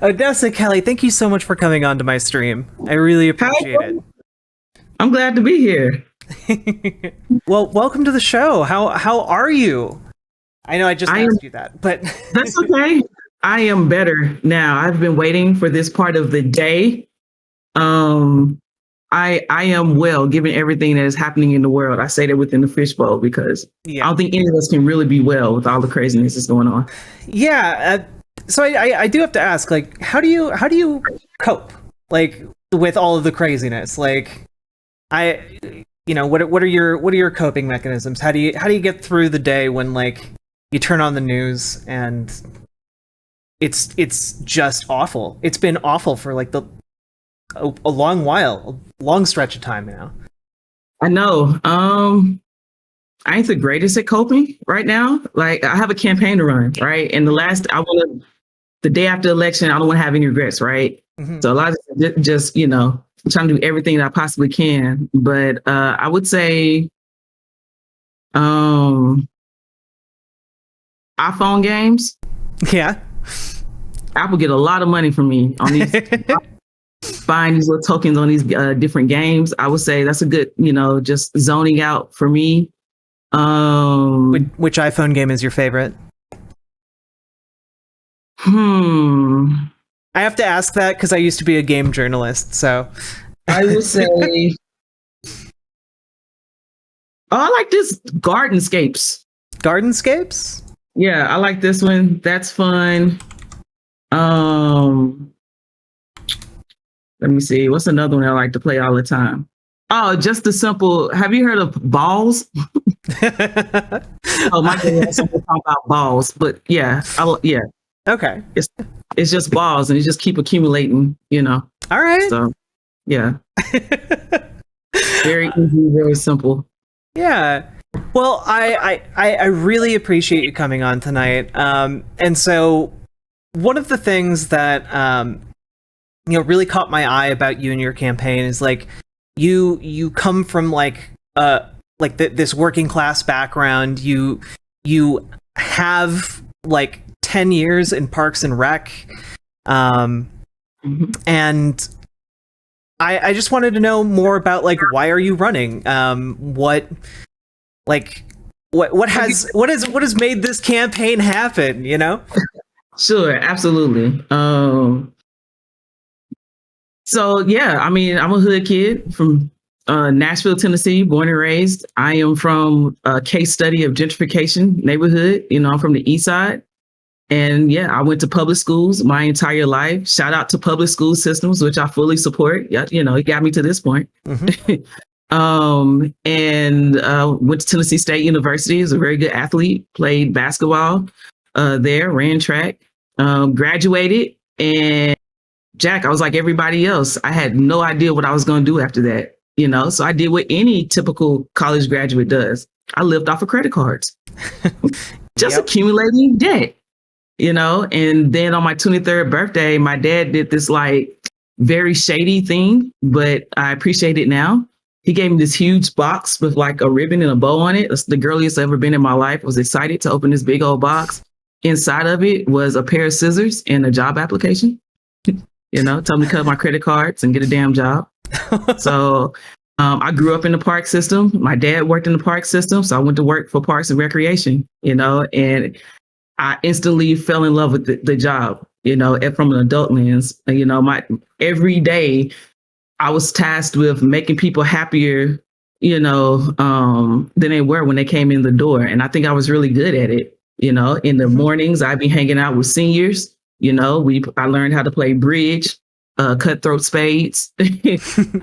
Odessa, Kelly, thank you so much for coming on to my stream. I really appreciate Hi, I'm glad to be here. it. Well, welcome to the show. How are you? I know I just asked you that, but That's okay. I am better now. I've been waiting for this part of the day. I am well, given everything that is happening in the world. I say that within the fishbowl because I don't think any of us can really be well with all the craziness that's going on. Yeah. So I do have to ask, like, how do you cope, like, with all of the craziness? Like, what are your coping mechanisms? How do you get through the day when, like, you turn on the news and it's just awful? It's been awful for like a long while, a long stretch of time now. I know. I ain't the greatest at coping right now. Like I have a campaign to run, right? And the day after the election, I don't want to have any regrets, right? Mm-hmm. So a lot of just, trying to do everything that I possibly can. But I would say iPhone games. Yeah. Apple get a lot of money from me on these buying these little tokens on these different games. I would say that's a good, just zoning out for me. Which iPhone game is your favorite? I have to ask that because I used to be a game journalist, so I would say I like this Gardenscapes. Gardenscapes? Yeah, I like this one. That's fun. Let me see. What's another one I like to play all the time? Oh, just the simple. Have you heard of balls? Oh, my God, something about balls, but yeah, yeah. Okay. It's just balls, and you just keep accumulating. All right. So, yeah. Very easy, very simple. Yeah. Well, I really appreciate you coming on tonight. And so one of the things that really caught my eye about you and your campaign is like you come from this working class background. You have like 10 years in Parks and Rec. And I just wanted to know more about, like, why are you running? What has made this campaign happen, Sure, absolutely. So yeah, I mean, I'm a hood kid from Nashville, Tennessee, born and raised. I am from a case study of gentrification neighborhood. I'm from the East Side. And yeah, I went to public schools my entire life. Shout out to public school systems, which I fully support. Yeah, it got me to this point. Mm-hmm. And went to Tennessee State University. As a very good athlete. Played basketball there, ran track, graduated, and Jack, I was like everybody else. I had no idea what I was going to do after that. So I did what any typical college graduate does. I lived off of credit cards, just accumulating debt. And then on my 23rd birthday, my dad did this like very shady thing, but I appreciate it now. He gave me this huge box with like a ribbon and a bow on it. It's the girliest I've ever been in my life. I was excited to open this big old box. Inside of it was a pair of scissors and a job application. Told me to cut my credit cards and get a damn job. So I grew up in the park system. My dad worked in the park system. So I went to work for Parks and Recreation, and I instantly fell in love with the job, from an adult lens. My every day I was tasked with making people happier, than they were when they came in the door. And I think I was really good at it. In the mornings, I'd be hanging out with seniors. I learned how to play bridge, cutthroat spades,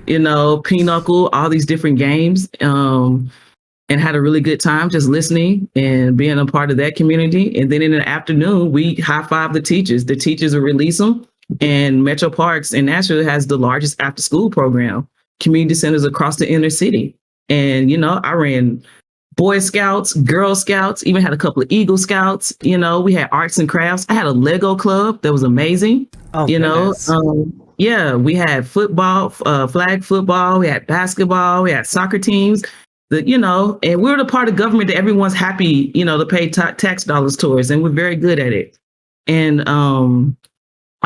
pinochle, all these different games. And had a really good time just listening and being a part of that community. And then in the afternoon, we high-five the teachers. The teachers will release them. And Metro Parks in Nashville has the largest after-school program, community centers across the inner city. And, I ran Boy Scouts, Girl Scouts, even had a couple of Eagle Scouts. We had arts and crafts. I had a Lego club that was amazing. Oh, goodness. Yeah, we had football, flag football. We had basketball. We had soccer teams. And we're the part of government that everyone's happy, to pay tax dollars towards, and we're very good at it. And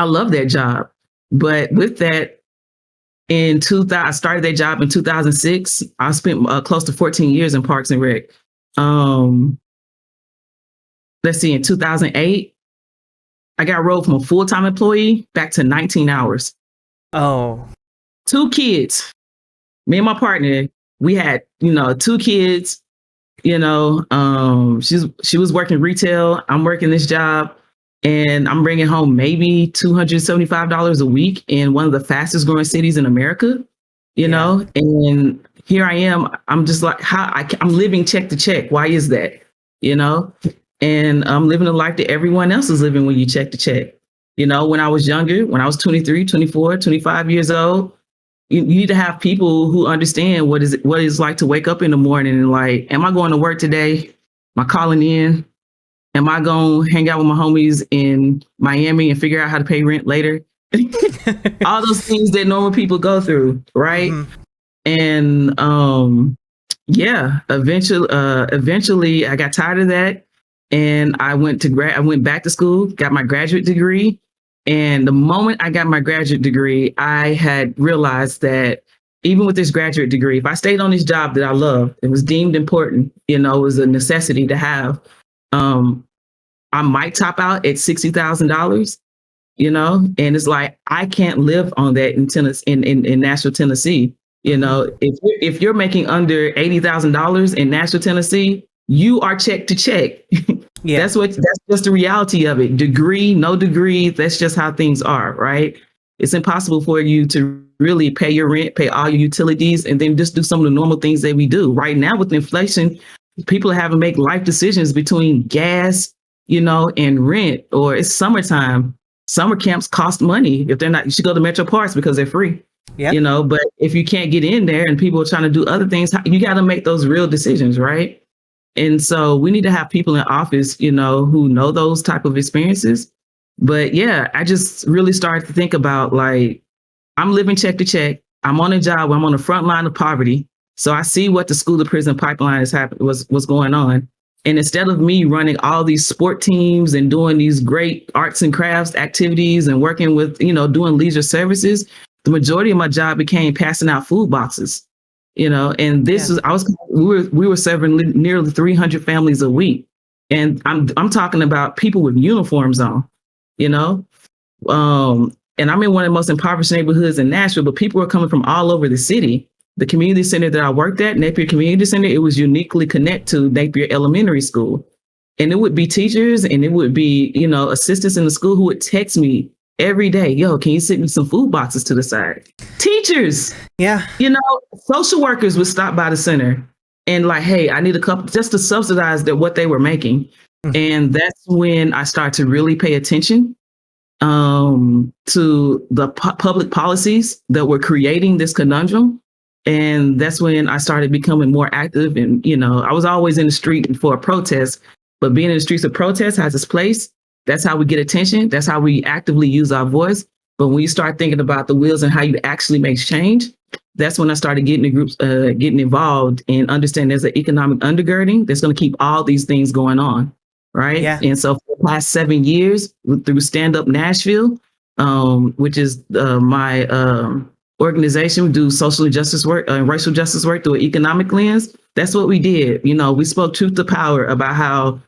I love that job. But with that, in 2000, I started that job in 2006. I spent close to 14 years in Parks and Rec. Let's see, in 2008, I got rolled from a full-time employee back to 19 hours. Oh. 2 kids. Me and my partner, we had, 2 kids. She was working retail. I'm working this job, and I'm bringing home maybe $275 a week in one of the fastest growing cities in America. And here I am. I'm just like, I'm living check to check. Why is that? And I'm living a life that everyone else is living when you check to check. When I was younger, when I was 23, 24, 25 years old, you need to have people who understand what it's like to wake up in the morning and like, am I going to work today? Am I calling in? Am I going to hang out with my homies in Miami and figure out how to pay rent later? All those things that normal people go through, right? Mm-hmm. And eventually I got tired of that. And I went back to school, got my graduate degree. And the moment I got my graduate degree, I had realized that even with this graduate degree, if I stayed on this job that I loved, it was deemed important, it was a necessity to have, I might top out at $60,000, and it's like, I can't live on that in Tennessee, in Nashville, Tennessee. If you're making under $80,000 in Nashville, Tennessee, you are check to check. Yeah. That's just the reality of it. Degree, no degree, that's just how things are, right? It's impossible for you to really pay your rent, pay all your utilities, and then just do some of the normal things that we do. Right now with inflation, people are having to make life decisions between gas, and rent, or it's summertime. Summer camps cost money. If they're not, you should go to Metro Parks because they're free. Yeah. But if you can't get in there and people are trying to do other things, you got to make those real decisions, right? And so we need to have people in office, who know those type of experiences. But yeah, I just really started to think about, like, I'm living check to check. I'm on a job where I'm on the front line of poverty. So I see what the school to prison pipeline was going on. And instead of me running all these sport teams and doing these great arts and crafts activities and working with, doing leisure services, the majority of my job became passing out food boxes. And we were serving nearly 300 families a week. And I'm talking about people with uniforms on, and I'm in one of the most impoverished neighborhoods in Nashville, but people were coming from all over the city. The community center that I worked at, Napier Community Center, it was uniquely connected to Napier Elementary School. And it would be teachers and it would be, assistants in the school who would text me every day, yo, can you send me some food boxes to the side? Teachers. Yeah. Social workers would stop by the center and like, hey, I need a couple just to subsidize what they were making. Mm-hmm. And that's when I started to really pay attention to the public policies that were creating this conundrum. And that's when I started becoming more active. And, I was always in the street for a protest, but being in the streets of protest has its place. That's how we get attention. That's how we actively use our voice. But when you start thinking about the wheels and how you actually make change, that's when I started getting the groups, getting involved and understanding there's an economic undergirding that's going to keep all these things going on. Right. Yeah. And so for the past 7 years through Stand Up Nashville, which is my organization, we do social justice work and racial justice work through an economic lens. That's what we did. We spoke truth to power about how,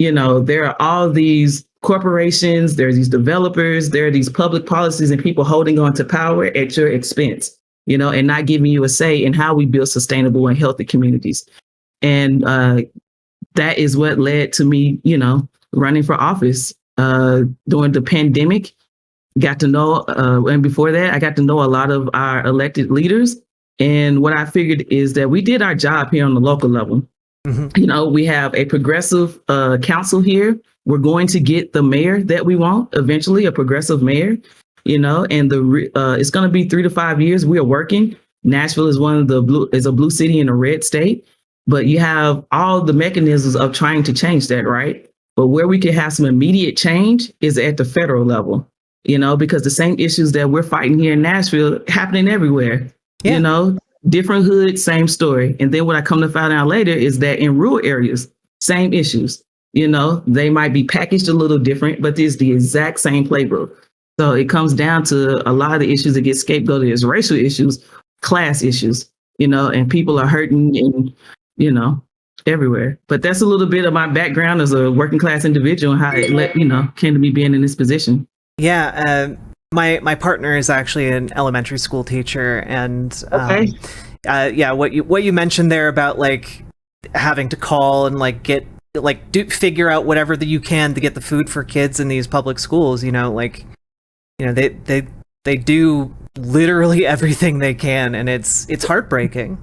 there are all these corporations, there's these developers, there are these public policies and people holding on to power at your expense, and not giving you a say in how we build sustainable and healthy communities. And that is what led to me, running for office during the pandemic. Got to know, and before that, I got to know a lot of our elected leaders. And what I figured is that we did our job here on the local level. Mm-hmm. We have a progressive council here. We're going to get the mayor that we want eventually, a progressive mayor, and it's going to be 3 to 5 years. We are working. Nashville is is a blue city in a red state, but you have all the mechanisms of trying to change that, right? But where we can have some immediate change is at the federal level, because the same issues that we're fighting here in Nashville happening everywhere, different hoods, same story. And then what I come to find out later is that in rural areas, same issues. They might be packaged a little different, but it's the exact same playbook. So it comes down to a lot of the issues that get scapegoated as racial issues, class issues, and people are hurting and, everywhere. But that's a little bit of my background as a working class individual and how it came to me being in this position. Yeah. My partner is actually an elementary school teacher, and Okay. What you mentioned there about like having to call and like get figure out whatever that you can to get the food for kids in these public schools, they do literally everything they can, and it's heartbreaking.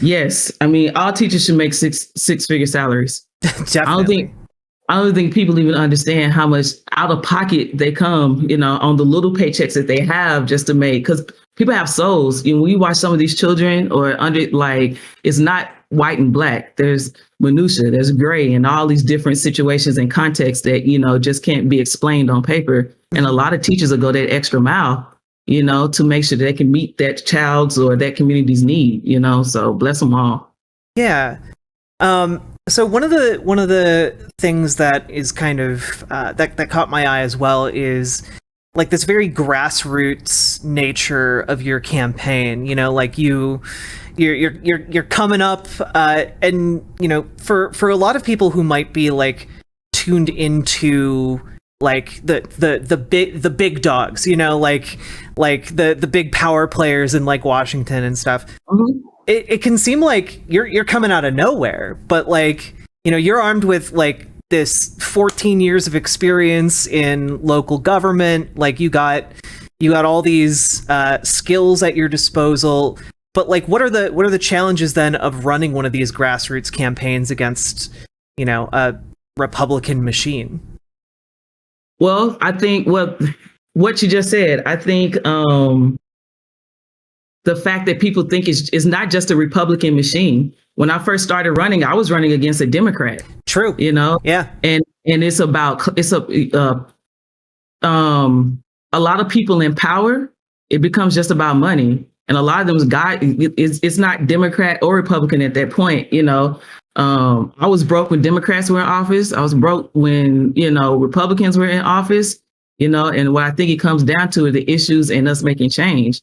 Yes, I mean, all teachers should make six-figure salaries. Definitely. I don't think people even understand how much out of pocket they come, on the little paychecks that they have just to make, because people have souls. When you watch some of these children it's not white and black. There's minutia, there's gray, and all these different situations and contexts that, just can't be explained on paper. And a lot of teachers will go that extra mile, to make sure they can meet that child's or that community's need, so bless them all. Yeah. So one of the things that is kind of that caught my eye as well is like this very grassroots nature of your campaign. Like you're coming up, and for a lot of people who might be like tuned into like the big dogs, like the big power players in like Washington and stuff. Mm-hmm. It can seem like you're coming out of nowhere, but like, you're armed with like this 14 years of experience in local government. Like you got all these skills at your disposal. But like, what are the challenges then of running one of these grassroots campaigns against, a Republican machine? Well, I think what you just said, I think the fact that people think it's not just a Republican machine. When I first started running, I was running against a Democrat. True. Yeah. And it's a lot of people in power. It becomes just about money, and a lot of them it's not Democrat or Republican at that point. I was broke when Democrats were in office. I was broke when Republicans were in office. And what I think it comes down to are the issues and us making change.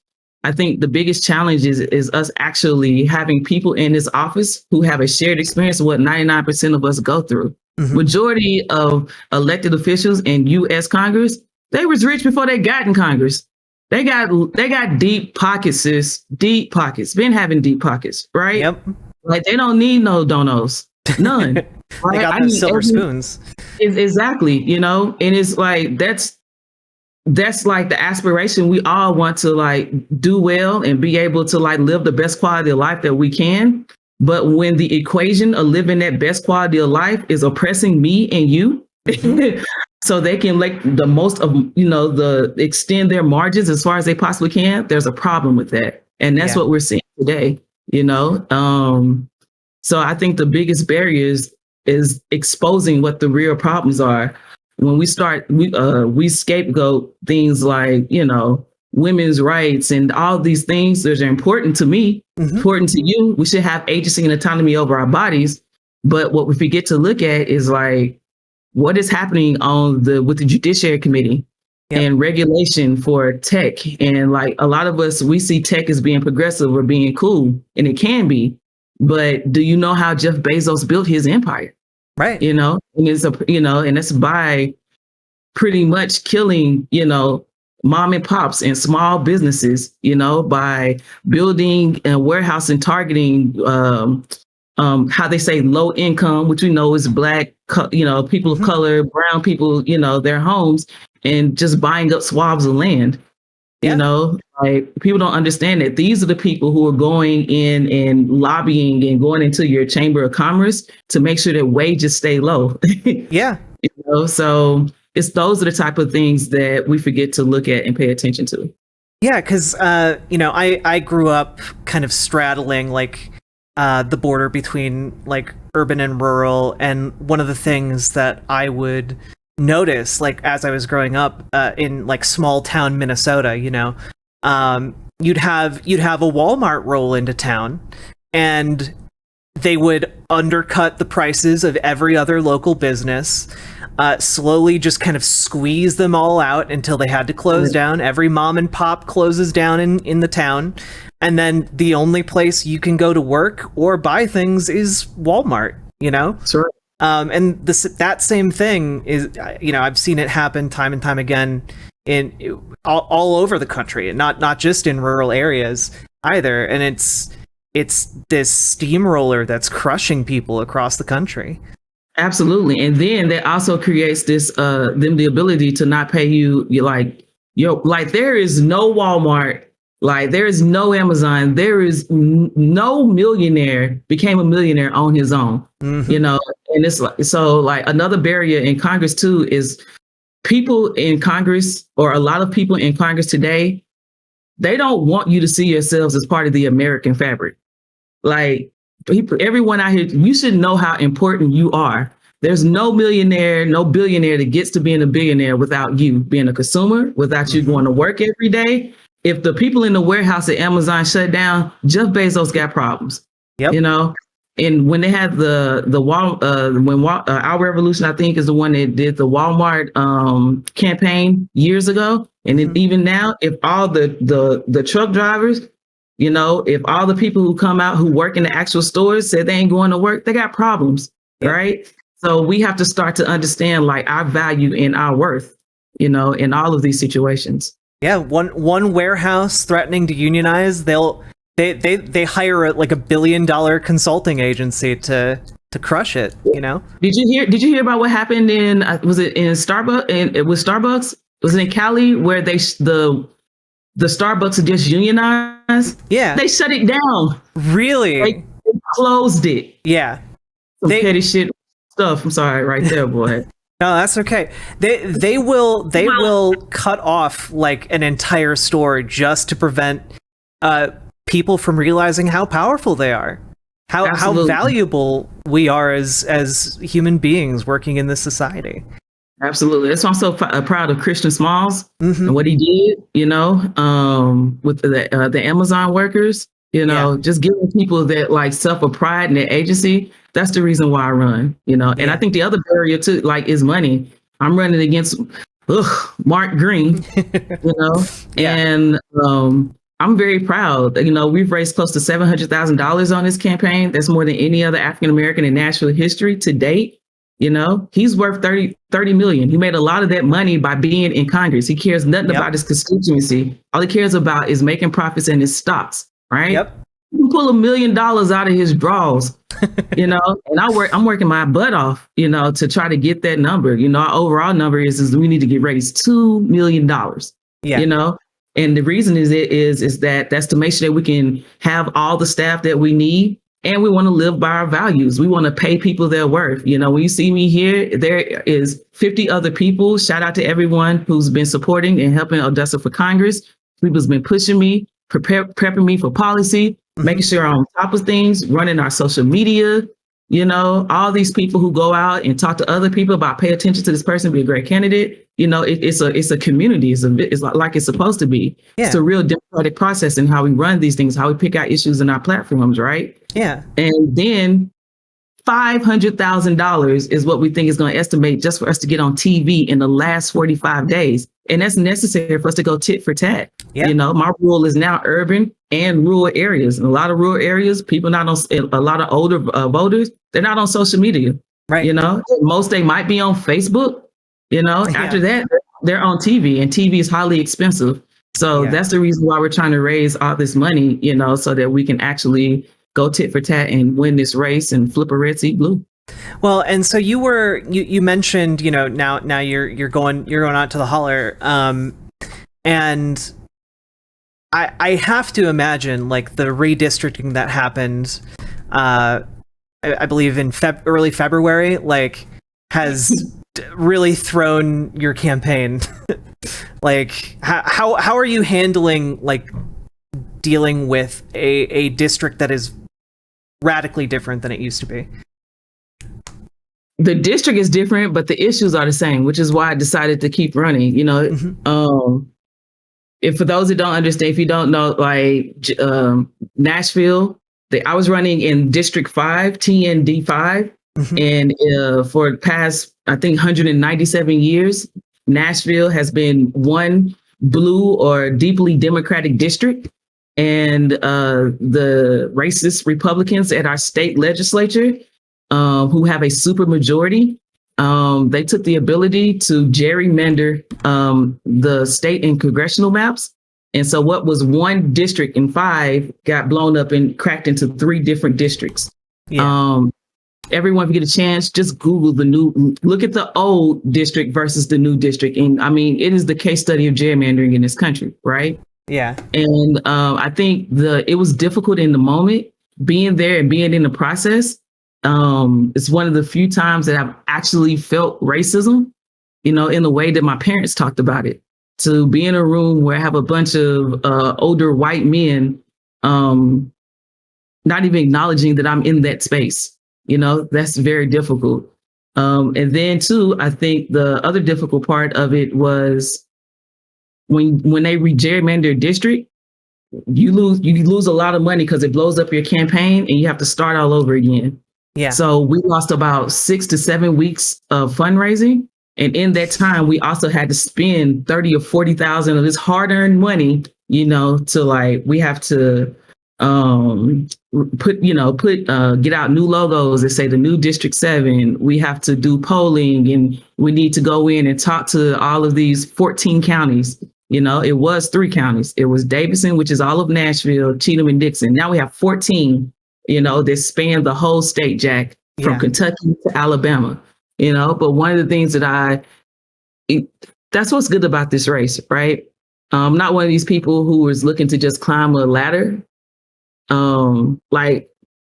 I think the biggest challenge is us actually having people in this office who have a shared experience of what 99% of us go through. Mm-hmm. Majority of elected officials in U.S. Congress, they was rich before they got in Congress. They got deep pockets, sis. Deep pockets. Been having deep pockets, right? Yep. Like they don't need no donos. None. Right? They got those silver spoons. Exactly. And it's like that's like the aspiration. We all want to like do well and be able to like live the best quality of life that we can. But when the equation of living that best quality of life is oppressing me and you, so they can like the most of, extend their margins as far as they possibly can, there's a problem with that. And that's what we're seeing today, So I think the biggest barriers is exposing what the real problems are. When we start, we scapegoat things like, women's rights and all these things that are important to me, important to you. We should have agency and autonomy over our bodies. But what we forget to look at is like what is happening with the Judiciary Committee and regulation for tech. And like a lot of us, we see tech as being progressive or being cool, and it can be. But do you know how Jeff Bezos built his empire? Right. And it's and it's by pretty much killing, mom and pops and small businesses, by building a warehouse and targeting, how they say low income, which we know is Black, people of color, brown people, their homes, and just buying up swabs of land. Like people don't understand that these are the people who are going in and lobbying and going into your chamber of commerce to make sure that wages stay low. Yeah. So those are the type of things that we forget to look at and pay attention to. Yeah, because I grew up kind of straddling like the border between like urban and rural, and one of the things that I would notice like as I was growing up in like small town Minnesota, you'd have a Walmart roll into town, and they would undercut the prices of every other local business. slowly just kind of squeeze them all out until they had to close down. Every mom and pop closes down in the town. And then the only place you can go to work or buy things is Walmart, you know? Sure. And that same thing is, you know, I've seen it happen time and time again in all over the country, and not just in rural areas either. And it's this steamroller that's crushing people across the country. Absolutely. And then that also creates this them the ability to not pay you like there is no Walmart, like there is no Amazon, there is no millionaire became a millionaire on his own. Mm-hmm. You know, and it's like, so like another barrier in Congress too is people in Congress, or a lot of people in Congress today, they don't want you to see yourselves as part of the American fabric. Like people, everyone out here, you should know how important you are. There's no millionaire, no billionaire that gets to being a billionaire without you being a consumer, without you going to work every day. If the people in the warehouse at Amazon shut down, Jeff Bezos got problems. Yep. You know, and when they had Our Revolution, I think, is the one that did the Walmart campaign years ago, and then even now, if all the truck drivers, you know, if all the people who come out who work in the actual stores said they ain't going to work, they got problems, right? So we have to start to understand like our value and our worth, you know, in all of these situations. Yeah, one warehouse threatening to unionize, they hire like $1 billion consulting agency to crush it, you know? Did you hear about what happened in was it in Starbucks, and it was Starbucks? Was it in Cali where the Starbucks had just unionized? Yeah. They shut it down. Really? They closed it. Yeah. Some petty shit stuff. I'm sorry, right there, boy. No, that's okay. They will cut off like an entire store just to prevent people from realizing how powerful they are, how valuable we are as human beings working in this society. Absolutely. That's why I'm so proud of Christian Smalls and what he did, you know, with the Amazon workers, you know, just giving people that like self of pride and their agency. That's the reason why I run, you know. And I think the other barrier too, like, is money. I'm running against Mark Green, you know, and I'm very proud. You know, we've raised close to $700,000 on this campaign. That's more than any other African American in Nashville history to date. You know, he's worth 30 million. He made a lot of that money by being in Congress. He cares nothing about his constituency. All he cares about is making profits in his stocks, right? Yep. You can pull $1 million out of his draws, you know, and I'm working my butt off, you know, to try to get that number. You know, our overall number is we need to get raised $2 million, you know, and the reason is that that's to make sure that we can have all the staff that we need. And we want to live by our values. We want to pay people their worth. You know, when you see me here, there is 50 other people. Shout out to everyone who's been supporting and helping Odessa for Congress. People's been pushing me, prepping me for policy, making sure I'm on top of things, running our social media. You know, all these people who go out and talk to other people about pay attention to this person, be a great candidate. You know, it's a community. It's like it's supposed to be. Yeah. It's a real democratic process in how we run these things, how we pick out issues in our platforms, right? Yeah. And then $500,000 is what we think is going to estimate just for us to get on TV in the last 45 days. And that's necessary for us to go tit for tat. Yeah. You know, my rule is now urban and rural areas. In a lot of rural areas, people not on, a lot of older voters, they're not on social media. Right. You know, most they might be on Facebook. You know, after that, they're on TV, and TV is highly expensive. So that's the reason why we're trying to raise all this money, you know, so that we can actually go tit for tat and win this race and flip a red, see blue. Well, and so you mentioned, you know, now you're going out to the holler, and I have to imagine like the redistricting that happened, I believe in early February, like has really thrown your campaign. Like how are you handling like dealing with a district that is radically different than it used to be? The district is different, but the issues are the same, which is why I decided to keep running. You know, if for those that don't understand, if you don't know, like Nashville, I was running in District 5, TND 5, and for the past I think, 197 years, Nashville has been one blue or deeply Democratic district. And the racist Republicans at our state legislature, who have a super majority, they took the ability to gerrymander the state and congressional maps. And so what was one district in 5 got blown up and cracked into 3 different districts. Yeah. Everyone, if you get a chance, just Google look at the old district versus the new district. And I mean, it is the case study of gerrymandering in this country, right? Yeah. And I think it was difficult in the moment, being there and being in the process. It's one of the few times that I've actually felt racism, in the way that my parents talked about it. To be in a room where I have a bunch of older white men, not even acknowledging that I'm in that space. That's very difficult. And then too, I think the other difficult part of it was when they gerrymander a district, you lose a lot of money because it blows up your campaign and you have to start all over again. Yeah. So we lost about 6 to 7 weeks of fundraising. And in that time, we also had to spend 30 or 40,000 of this hard-earned money, to we have to get out new logos that say the new District 7. We have to do polling, and we need to go in and talk to all of these 14 counties. It was 3 counties. It was Davidson, which is all of Nashville, Cheatham, and Dixon. Now we have 14, that span the whole state, Jack, from Kentucky to Alabama. But one of the things that that's what's good about this race, right? I'm not one of these people who is looking to just climb a ladder. I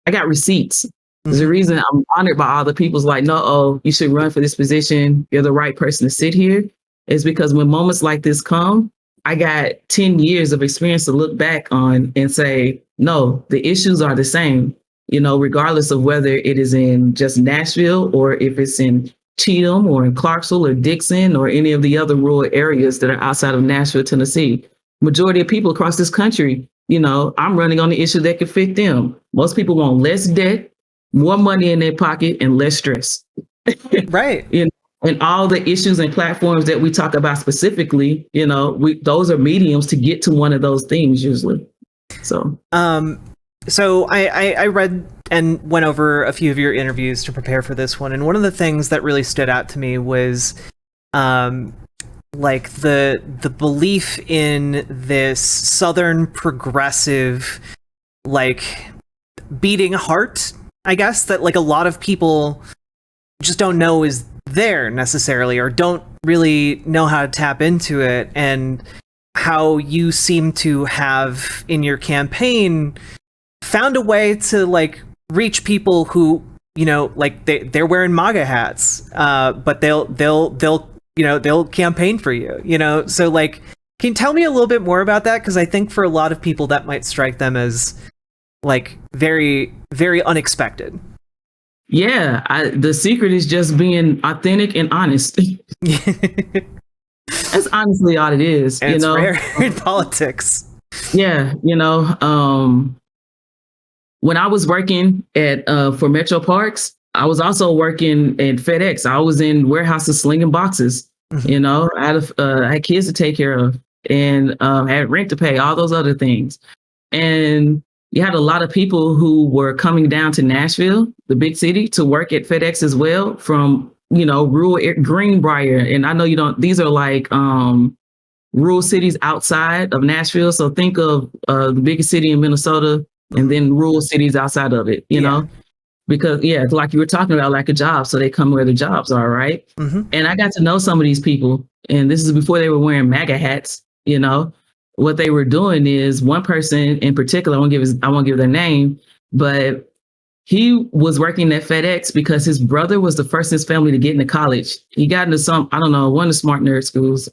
got receipts. There's a reason I'm honored by all the people's no, you should run for this position. You're the right person to sit here. Is because when moments like this come, I got 10 years of experience to look back on and say, no, the issues are the same, regardless of whether it is in just Nashville or if it's in Cheatham or in Clarksville or Dixon or any of the other rural areas that are outside of Nashville, Tennessee. Majority of people across this country, I'm running on the issue that could fit them. Most people want less debt, more money in their pocket, and less stress. Right. And all the issues and platforms that we talk about specifically, those are mediums to get to one of those things usually. So I read and went over a few of your interviews to prepare for this one, and one of the things that really stood out to me was the belief in this Southern progressive beating heart, I guess, that a lot of people just don't know is there necessarily, or don't really know how to tap into it, and how you seem to have in your campaign found a way to reach people who they're wearing MAGA hats, but they'll campaign for you, so can you tell me a little bit more about that? Because I think for a lot of people that might strike them as very, very unexpected. Yeah, the secret is just being authentic and honest. That's honestly all it is. And it's rare in politics. Yeah, when I was working at for Metro Parks, I was also working at FedEx. I was in warehouses slinging boxes. I had kids to take care of, and had rent to pay, all those other things. And you had a lot of people who were coming down to Nashville, the big city, to work at FedEx as well from, rural Greenbrier. And I know you don't, these are rural cities outside of Nashville. So think of the biggest city in Minnesota and then rural cities outside of it, you know, because like you were talking about, a job. So they come where the jobs are. Right. Mm-hmm. And I got to know some of these people, and this is before they were wearing MAGA hats. What they were doing is, one person in particular, I won't give their name, but he was working at FedEx because his brother was the first in his family to get into college. He got into one of the smart nerd schools,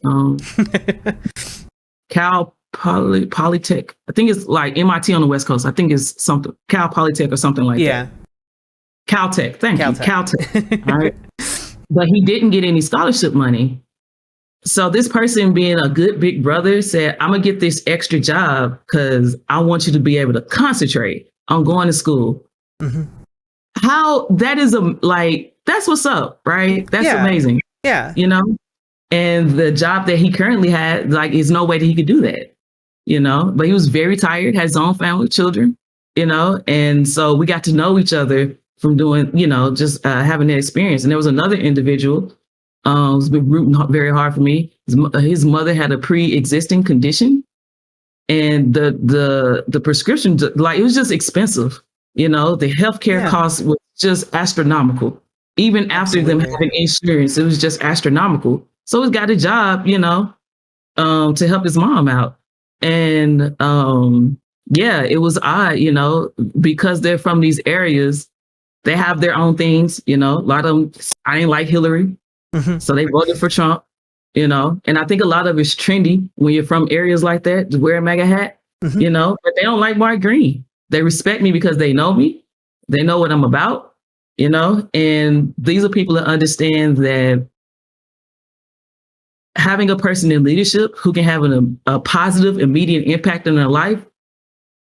Cal Polytech. I think it's MIT on the West Coast. I think it's something Cal Polytech or something like that. Caltech. Thank you. Caltech. All right. But he didn't get any scholarship money. So this person, being a good big brother, said, I'm going to get this extra job because I want you to be able to concentrate on going to school. Mm-hmm. How that is that's what's up, right? That's Yeah. amazing. Yeah. You know? And the job that he currently had, like, is no way that he could do that, you know? But he was very tired, had his own family, children, you know? And so we got to know each other from doing, you know, just having that experience. And there was another individual who's been rooting very hard for me. His mother had a pre-existing condition, and the prescription, like, it was just expensive. You know, the healthcare costs was just astronomical. Even after them having insurance, it was just astronomical. So he got a job, you know, to help his mom out. And yeah, it was odd, you know, because they're from these areas, they have their own things, you know. A lot of them, I didn't like Hillary, so they voted for Trump, you know. And I think a lot of it's trendy when you're from areas like that to wear a MAGA hat, you know. But they don't like Mark Green. They respect me because they know me, they know what I'm about, you know. And these are people that understand that having a person in leadership who can have a positive, immediate impact in their life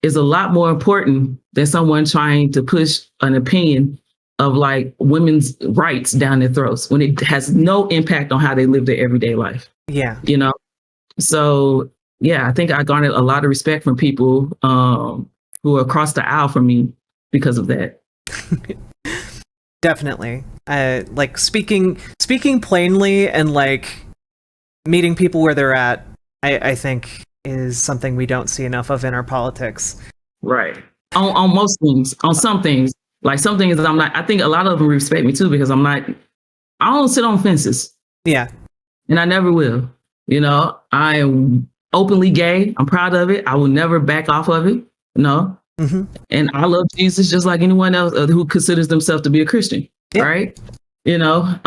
is a lot more important than someone trying to push an opinion of like women's rights down their throats when it has no impact on how they live their everyday life. Yeah. You know? So yeah, I think I garnered a lot of respect from people who are across the aisle from me because of that. Definitely. Like speaking plainly and like meeting people where they're at, I think is something we don't see enough of in our politics. Right. On most things, on some things, like some things that I'm not, I think a lot of them respect me too, because I don't sit on fences. Yeah. And I never will. You know, I am openly gay. I'm proud of it. I will never back off of it. No. And I love Jesus just like anyone else who considers themselves to be a Christian. Yeah. Right. You know,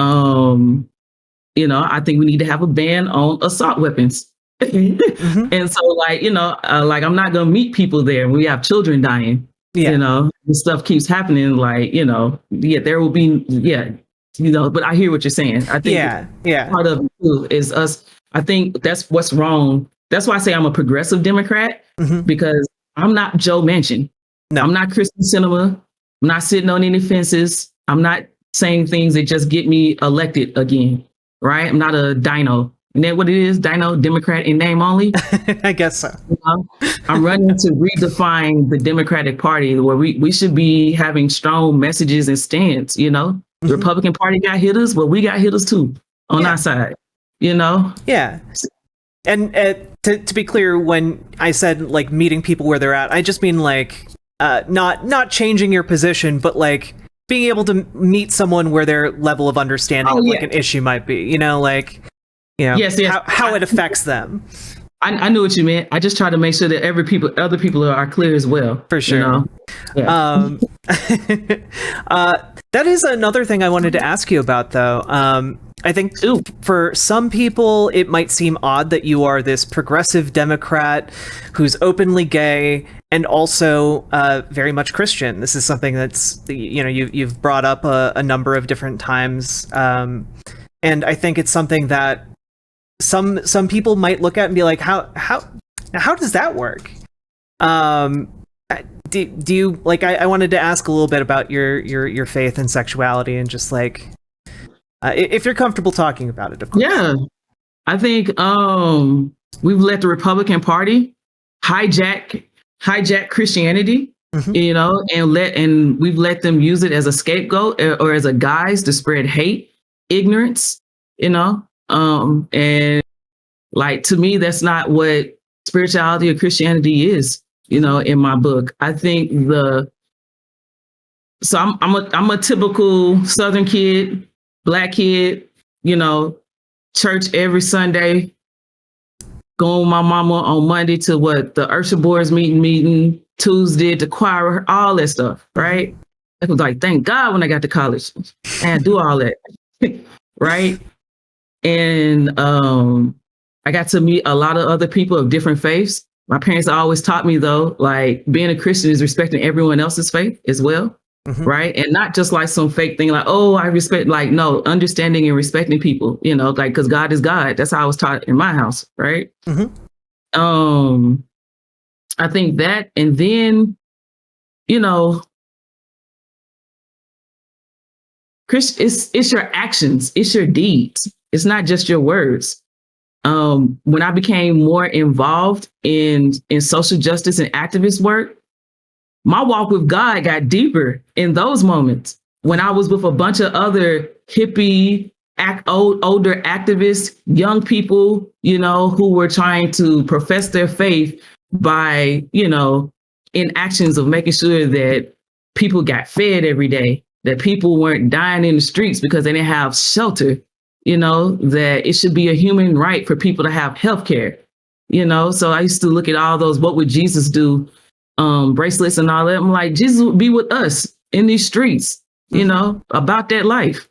I think we need to have a ban on assault weapons. And so, like, you know, like, I'm not gonna meet people there when we have children dying. You know, this stuff keeps happening. Like, you know, there will be, you know. But I hear what you're saying. I think part of it too is us. I think that's what's wrong. That's why I say I'm a progressive Democrat, because I'm not Joe Manchin. No. I'm not Kristen Sinema. I'm not sitting on any fences. I'm not saying things that just get me elected again. Right? I'm not a dino. Isn't that what it is? Dino, Democrat in name only? I guess so. You know? I'm running to redefine the Democratic Party, where we should be having strong messages and stance, you know? The Republican Party got hitters, but we got hitters too on our side, you know? Yeah. And to be clear, when I said like meeting people where they're at, I just mean like not changing your position, but like being able to meet someone where their level of understanding of like an issue might be, you know, like, you know, how it affects them. I knew what you meant. I just try to make sure that other people are clear as well. For sure. You know? Yeah. That is another thing I wanted to ask you about, though. I think for some people, it might seem odd that you are this progressive Democrat who's openly gay and also very much Christian. This is something that's, you know, you've brought up a number of different times. And I think it's something that some people might look at and be like, how does that work? Do you like? I wanted to ask a little bit about your faith and sexuality, and just like if you're comfortable talking about it, of course. Yeah, I think we've let the Republican Party hijack Christianity, you know, and we've let them use it as a scapegoat or as a guise to spread hate, ignorance, you know. And like, to me, that's not what spirituality or Christianity is, you know, in my book. I think I'm a typical Southern kid, Black kid, you know, church every Sunday, going with my mama on Monday to the Usher Boys meeting, Tuesday to choir, all that stuff, right? I was like, thank God when I got to college and do all that, right? And I got to meet a lot of other people of different faiths. My parents always taught me, though, like, being a Christian is respecting everyone else's faith as well, right? And not just like some fake thing like, oh, I respect, like, no, understanding and respecting people, you know, like, because God is God. That's how I was taught in my house, right? I think that, and then, you know, Chris, it's your actions, it's your deeds. It's not just your words. When I became more involved in social justice and activist work, my walk with God got deeper in those moments. When I was with a bunch of other hippie, older activists, young people, who were trying to profess their faith by, in actions of making sure that people got fed every day, that people weren't dying in the streets because they didn't have shelter, that it should be a human right for people to have health care, So I used to look at all those, what would Jesus do, bracelets and all that. I'm like, Jesus would be with us in these streets, about that life.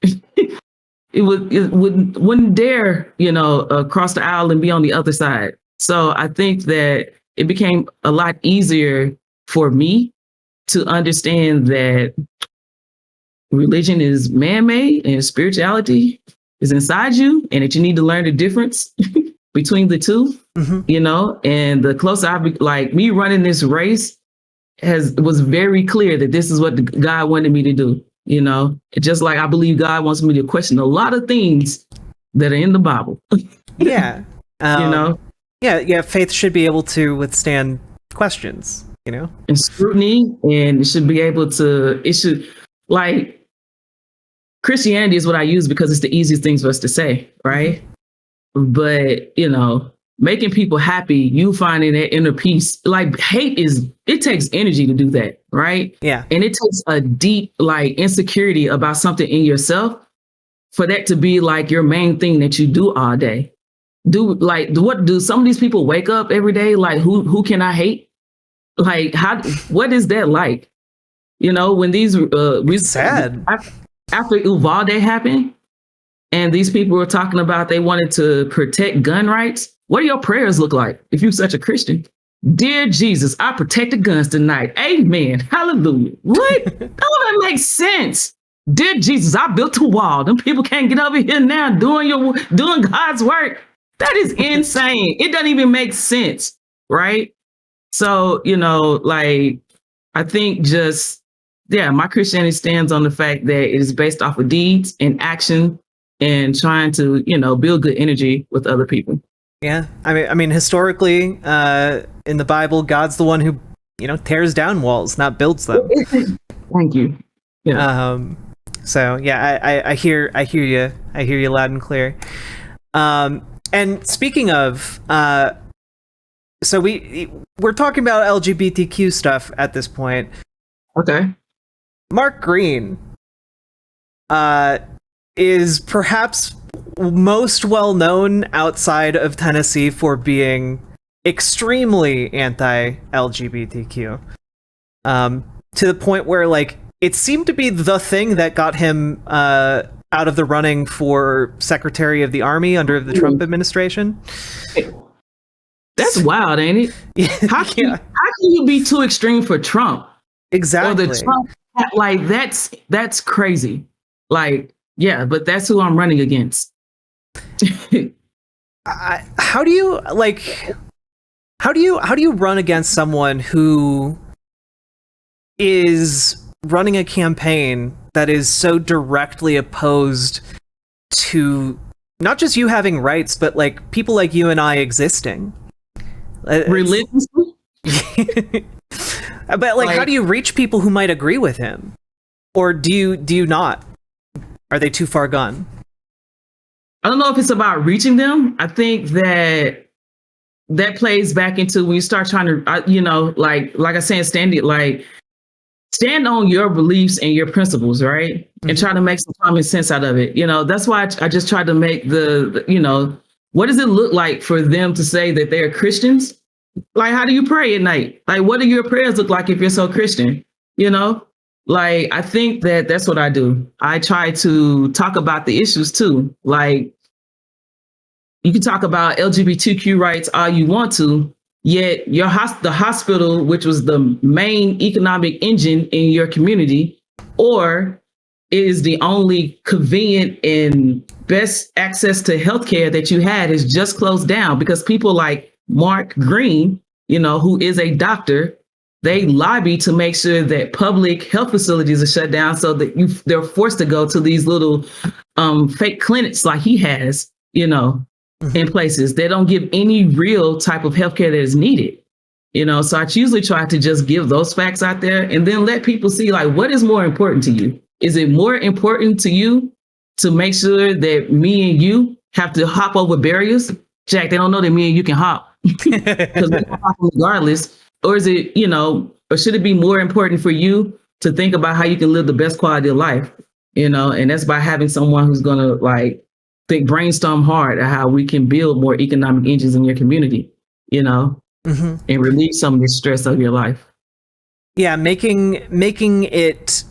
it wouldn't dare, cross the aisle and be on the other side. So I think that it became a lot easier for me to understand that religion is man-made and spirituality is inside you, and that you need to learn the difference between the two, and the closer like me running this race was very clear that this is what God wanted me to do. Just like I believe God wants me to question a lot of things that are in the Bible. Yeah. Yeah. Faith should be able to withstand questions, and scrutiny, and it should like Christianity is what I use because it's the easiest things for us to say, right? But, making people happy, you finding that inner peace, like hate it takes energy to do that, right? Yeah. And it takes a deep, insecurity about something in yourself for that to be like your main thing that you do all day. What do some of these people wake up every day? Like, who can I hate? Like, what is that like? When these, sad. After Uvalde happened, and these people were talking about they wanted to protect gun rights. What do your prayers look like if you're such a Christian? Dear Jesus, I protected guns tonight. Amen. Hallelujah. What? That makes sense. Dear Jesus, I built a wall. Them people can't get over here now doing God's work. That is insane. It doesn't even make sense, right? So, I think my Christianity stands on the fact that it is based off of deeds and action and trying to, build good energy with other people. Yeah. I mean, historically, in the Bible, God's the one who, tears down walls, not builds them. Thank you. Yeah. So yeah, I hear you. I hear you loud and clear. And speaking of, so we're talking about LGBTQ stuff at this point. Okay. Mark Green is perhaps most well known outside of Tennessee for being extremely anti-LGBTQ, to the point where it seemed to be the thing that got him out of the running for Secretary of the Army under the Trump administration. That's wild, ain't it? How can you be too extreme for Trump? Exactly. Or the Trump, that's crazy. But that's who I'm running against. How do you run against someone who is running a campaign that is so directly opposed to not just you having rights, but people like you and I existing? Religiously? But how do you reach people who might agree with him? Or do you not? Are they too far gone? I don't know if it's about reaching them. I think that plays back into when you start trying to, like I said, stand on your beliefs and your principles, right? Mm-hmm. And try to make some common sense out of it. That's why I just tried to make the what does it look like for them to say that they're Christians? How do you pray at night? What do your prayers look like if you're so Christian? I think that's what I do. I try to talk about the issues too. You can talk about LGBTQ rights all you want to, yet the hospital, which was the main economic engine in your community, or is the only convenient and best access to healthcare that you had, is just closed down because people like Mark Green, who is a doctor, they lobby to make sure that public health facilities are shut down so that they're forced to go to these little fake clinics like he has, in places. They don't give any real type of healthcare that is needed. So I usually try to just give those facts out there and then let people see, like, what is more important to you? Is it more important to you to make sure that me and you have to hop over barriers? Jack, they don't know that me and you can hop because we can hop regardless. Or is it, or should it be more important for you to think about how you can live the best quality of life? And that's by having someone who's going to brainstorm hard at how we can build more economic engines in your community, and relieve some of the stress of your life. Yeah, making it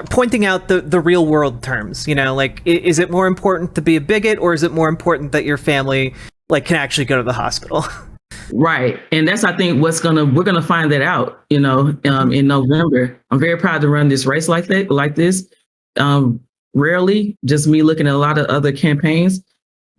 pointing out the real world terms. Is it more important to be a bigot, or is it more important that your family can actually go to the hospital? Right, and that's, I think, we're gonna find that out. In November. I'm very proud to run this race like this. Rarely, just me looking at a lot of other campaigns,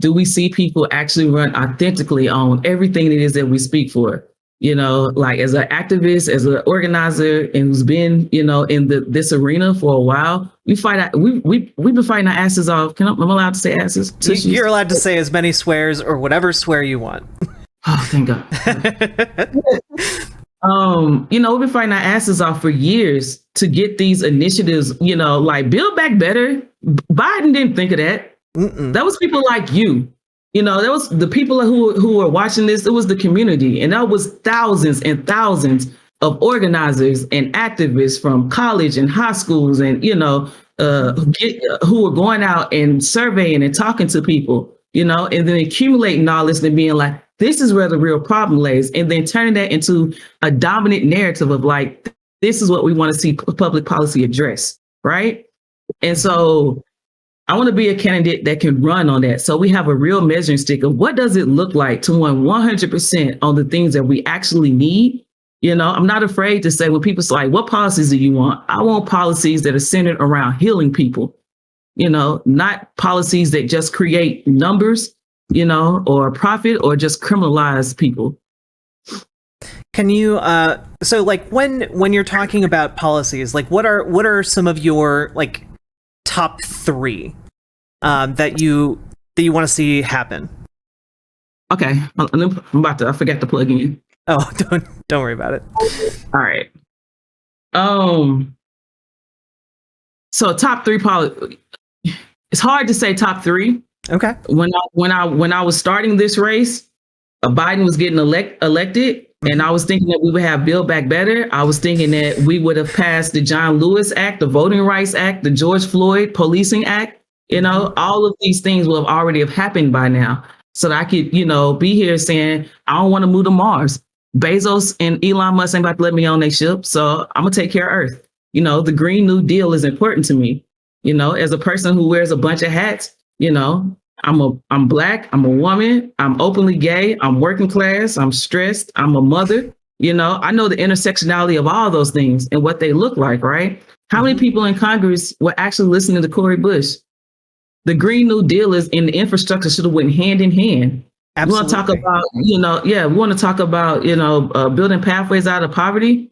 do we see people actually run authentically on everything it is that we speak for? As an activist, as an organizer, and who's been, in this arena for a while, we've been fighting our asses off. I'm allowed to say asses? You're allowed to say as many swears or whatever swear you want. Oh, thank God. We've been fighting our asses off for years to get these initiatives, like Build Back Better. Biden didn't think of that. Mm-mm. That was people like you. That was the people who were watching this. It was the community. And that was thousands and thousands of organizers and activists from college and high schools and, who were going out and surveying and talking to people, and then accumulating all this and being like, this is where the real problem lays. And then turning that into a dominant narrative of this is what we want to see public policy address. Right. And so I want to be a candidate that can run on that. So we have a real measuring stick of what does it look like to run 100% on the things that we actually need. I'm not afraid to say when people say, what policies do you want? I want policies that are centered around healing people, not policies that just create numbers, or profit or just criminalize people. Can you, when you're talking about policies, what are some of your top three that you want to see happen? Okay, I forgot to plug in. Oh, don't worry about it. All right. So top three policy. It's hard to say top three. Okay. When I was starting this race, Biden was getting elected. And I was thinking that we would have Build Back Better. I was thinking that we would have passed the John Lewis Act, the Voting Rights Act, the George Floyd Policing Act. All of these things will have already have happened by now. So that I could, be here saying, I don't want to move to Mars. Bezos and Elon Musk ain't about to let me on their ship. So I'm going to take care of Earth. The Green New Deal is important to me. As a person who wears a bunch of hats, I'm Black, I'm a woman, I'm openly gay, I'm working class, I'm stressed, I'm a mother. I know the intersectionality of all those things and what they look like, right? How many people in Congress were actually listening to Cori Bush? The Green New Deal is in the infrastructure should have went hand in hand. Absolutely. We want to talk about, we want to talk about, building pathways out of poverty.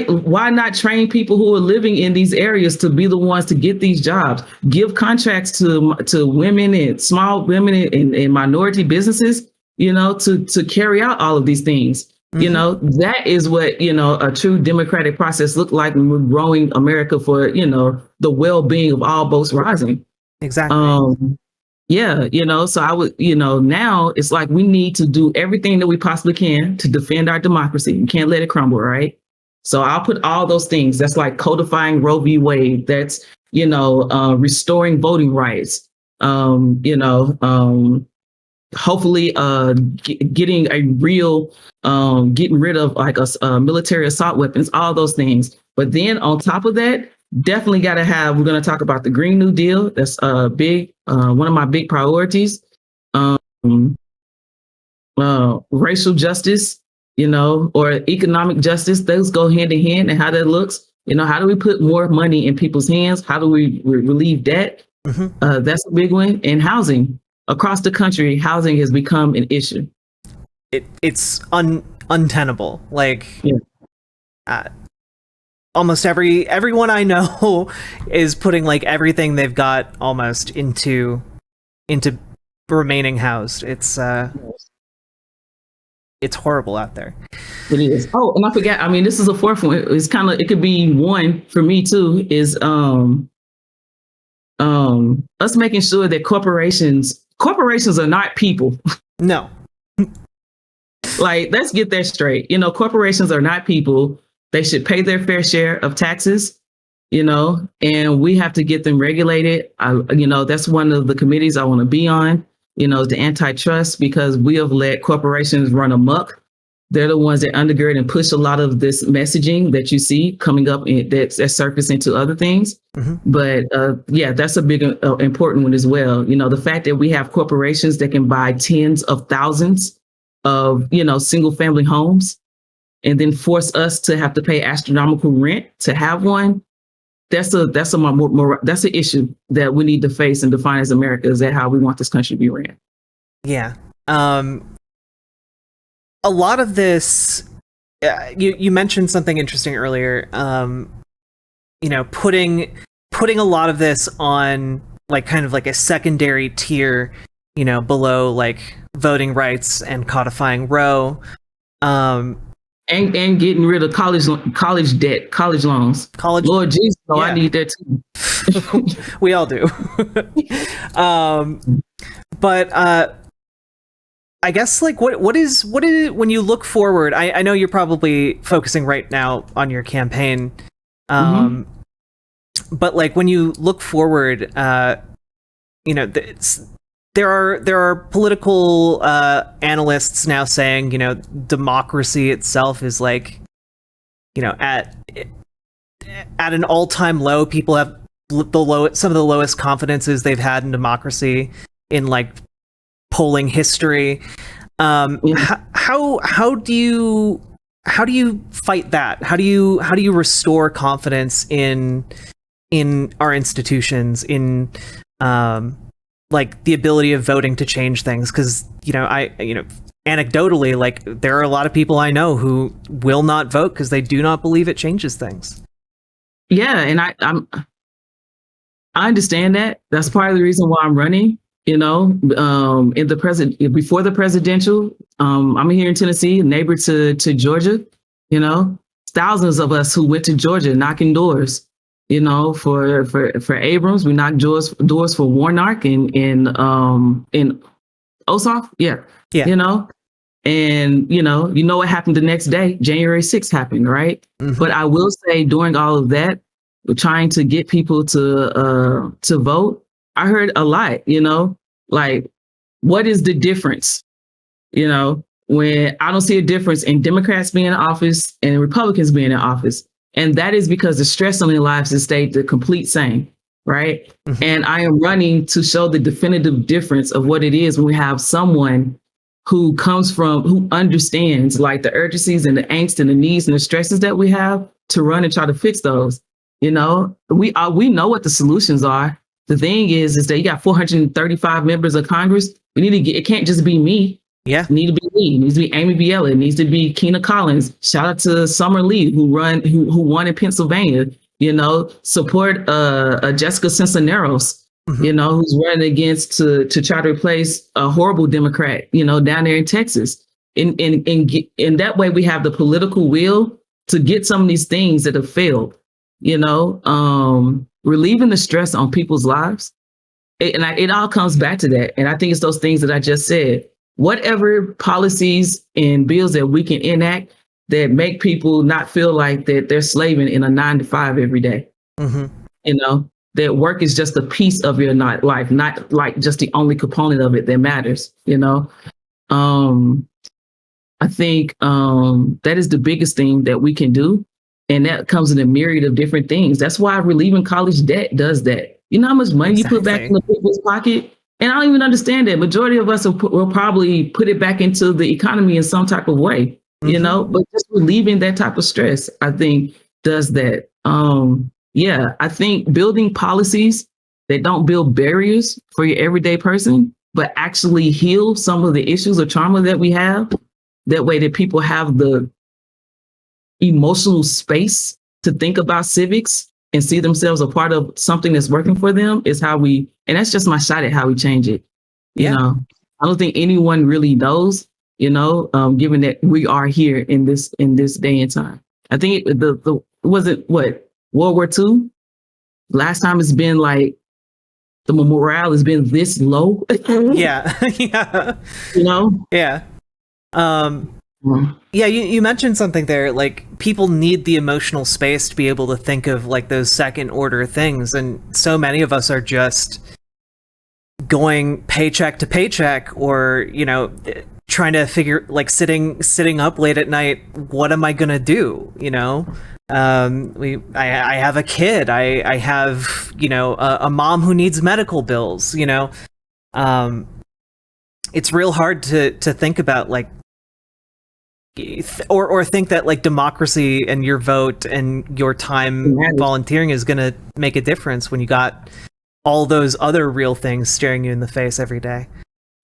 Why not train people who are living in these areas to be the ones to get these jobs? Give contracts to women and small women and minority businesses, to carry out all of these things. That is what, a true democratic process look like when we're growing America for, the well-being of all boats rising. Exactly. So I would, now it's like we need to do everything that we possibly can to defend our democracy. You can't let it crumble, right? So I'll put all those things. That's like codifying Roe v. Wade. That's, restoring voting rights. Hopefully getting a real, getting rid of military assault weapons, all those things. But then on top of that, definitely got to have, we're going to talk about the Green New Deal. That's big, one of my big priorities. Racial justice, or economic justice, those go hand in hand, and how that looks. How do we put more money in people's hands? How do we relieve debt? Mm-hmm. That's a big one. And housing. Across the country, housing has become an issue. It's untenable. Like, Yeah. Almost everyone I know is putting like everything they've got almost into remaining housed. It's horrible out there. It is. Oh, and I forgot. I mean, this is a fourth one. It's kind of, it could be one for me too. Is us making sure that corporations are not people. No. Like, let's get that straight. Corporations are not people. They should pay their fair share of taxes. And we have to get them regulated. That's one of the committees I want to be on. The antitrust, because we have let corporations run amok. They're the ones that undergird and push a lot of this messaging that you see coming up that's surface into other things. Mm-hmm. But that's a big important one as well. The fact that we have corporations that can buy tens of thousands of single family homes and then force us to have to pay astronomical rent to have one. That's an issue that we need to face and define as America. Is that how we want this country to be ran? Yeah. A lot of this, you mentioned something interesting earlier. Putting a lot of this on like kind of like a secondary tier, below like voting rights and codifying Roe. And getting rid of college debt, college loans. Lord Jesus, yeah. I need that too. We all do. But I guess like what is when you look forward? I know you're probably focusing right now on your campaign, but like when you look forward, there are political analysts now saying, democracy itself is like, at an all-time low. People have some of the lowest confidences they've had in democracy in like polling history. How do you fight that? How do you restore confidence in our institutions, in like the ability of voting to change things? Because anecdotally, like there are a lot of people I know who will not vote because they do not believe it changes things. Yeah, and I understand that. That's part of the reason why I'm running. In the before the presidential, I'm here in Tennessee, neighbor to Georgia. Thousands of us who went to Georgia knocking doors. For Abrams, we knocked doors for Warnock in Ossoff. Yeah. And what happened the next day? January 6th happened, right? Mm-hmm. But I will say, during all of that, we're trying to get people to vote. I heard a lot, like, what is the difference? When I don't see a difference in Democrats being in office and Republicans being in office. And that is because the stress on their lives has stayed the complete same, right? Mm-hmm. And I am running to show the definitive difference of what it is when we have someone who understands like the urgencies and the angst and the needs and the stresses that we have to run and try to fix those. We know what the solutions are. The thing is that you got 435 members of Congress. We need to it can't just be me. Yeah. It needs to be me. It needs to be Amy Biela. It needs to be Keena Collins. Shout out to Summer Lee, who won in Pennsylvania. Support Jessica Cisneros, mm-hmm. Who's running against to try to replace a horrible Democrat, down there in Texas. In that way, we have the political will to get some of these things that have failed, relieving the stress on people's lives. It all comes back to that. And I think it's those things that I just said. Whatever policies and bills that we can enact that make people not feel like that they're slaving in a 9-to-5 every day. Mm-hmm. That work is just a piece of your life, not like just the only component of it that matters. I think that is the biggest thing that we can do. And that comes in a myriad of different things. That's why relieving college debt does that. You know how much money you put back in the people's pocket? And I don't even understand that. Majority of us will probably put it back into the economy in some type of way, mm-hmm. But just relieving that type of stress, I think, does that. I think building policies that don't build barriers for your everyday person, but actually heal some of the issues or trauma that we have, That way that people have the emotional space to think about civics and see themselves a part of something that's working for them is how we, and that's just my shot at how we change it. You know, I don't think anyone really knows, given that we are here in this day and time. I think was it what, World War II? Last time it's been like the morale has been this low. Yeah. Yeah. Yeah. Yeah, you mentioned something there, like people need the emotional space to be able to think of like those second order things, and so many of us are just going paycheck to paycheck, or trying to figure, like sitting up late at night, what am I gonna do? I have a kid, I have a mom who needs medical bills. It's real hard to think about, like, or think that like democracy and your vote and your time volunteering is going to make a difference when you got all those other real things staring you in the face every day.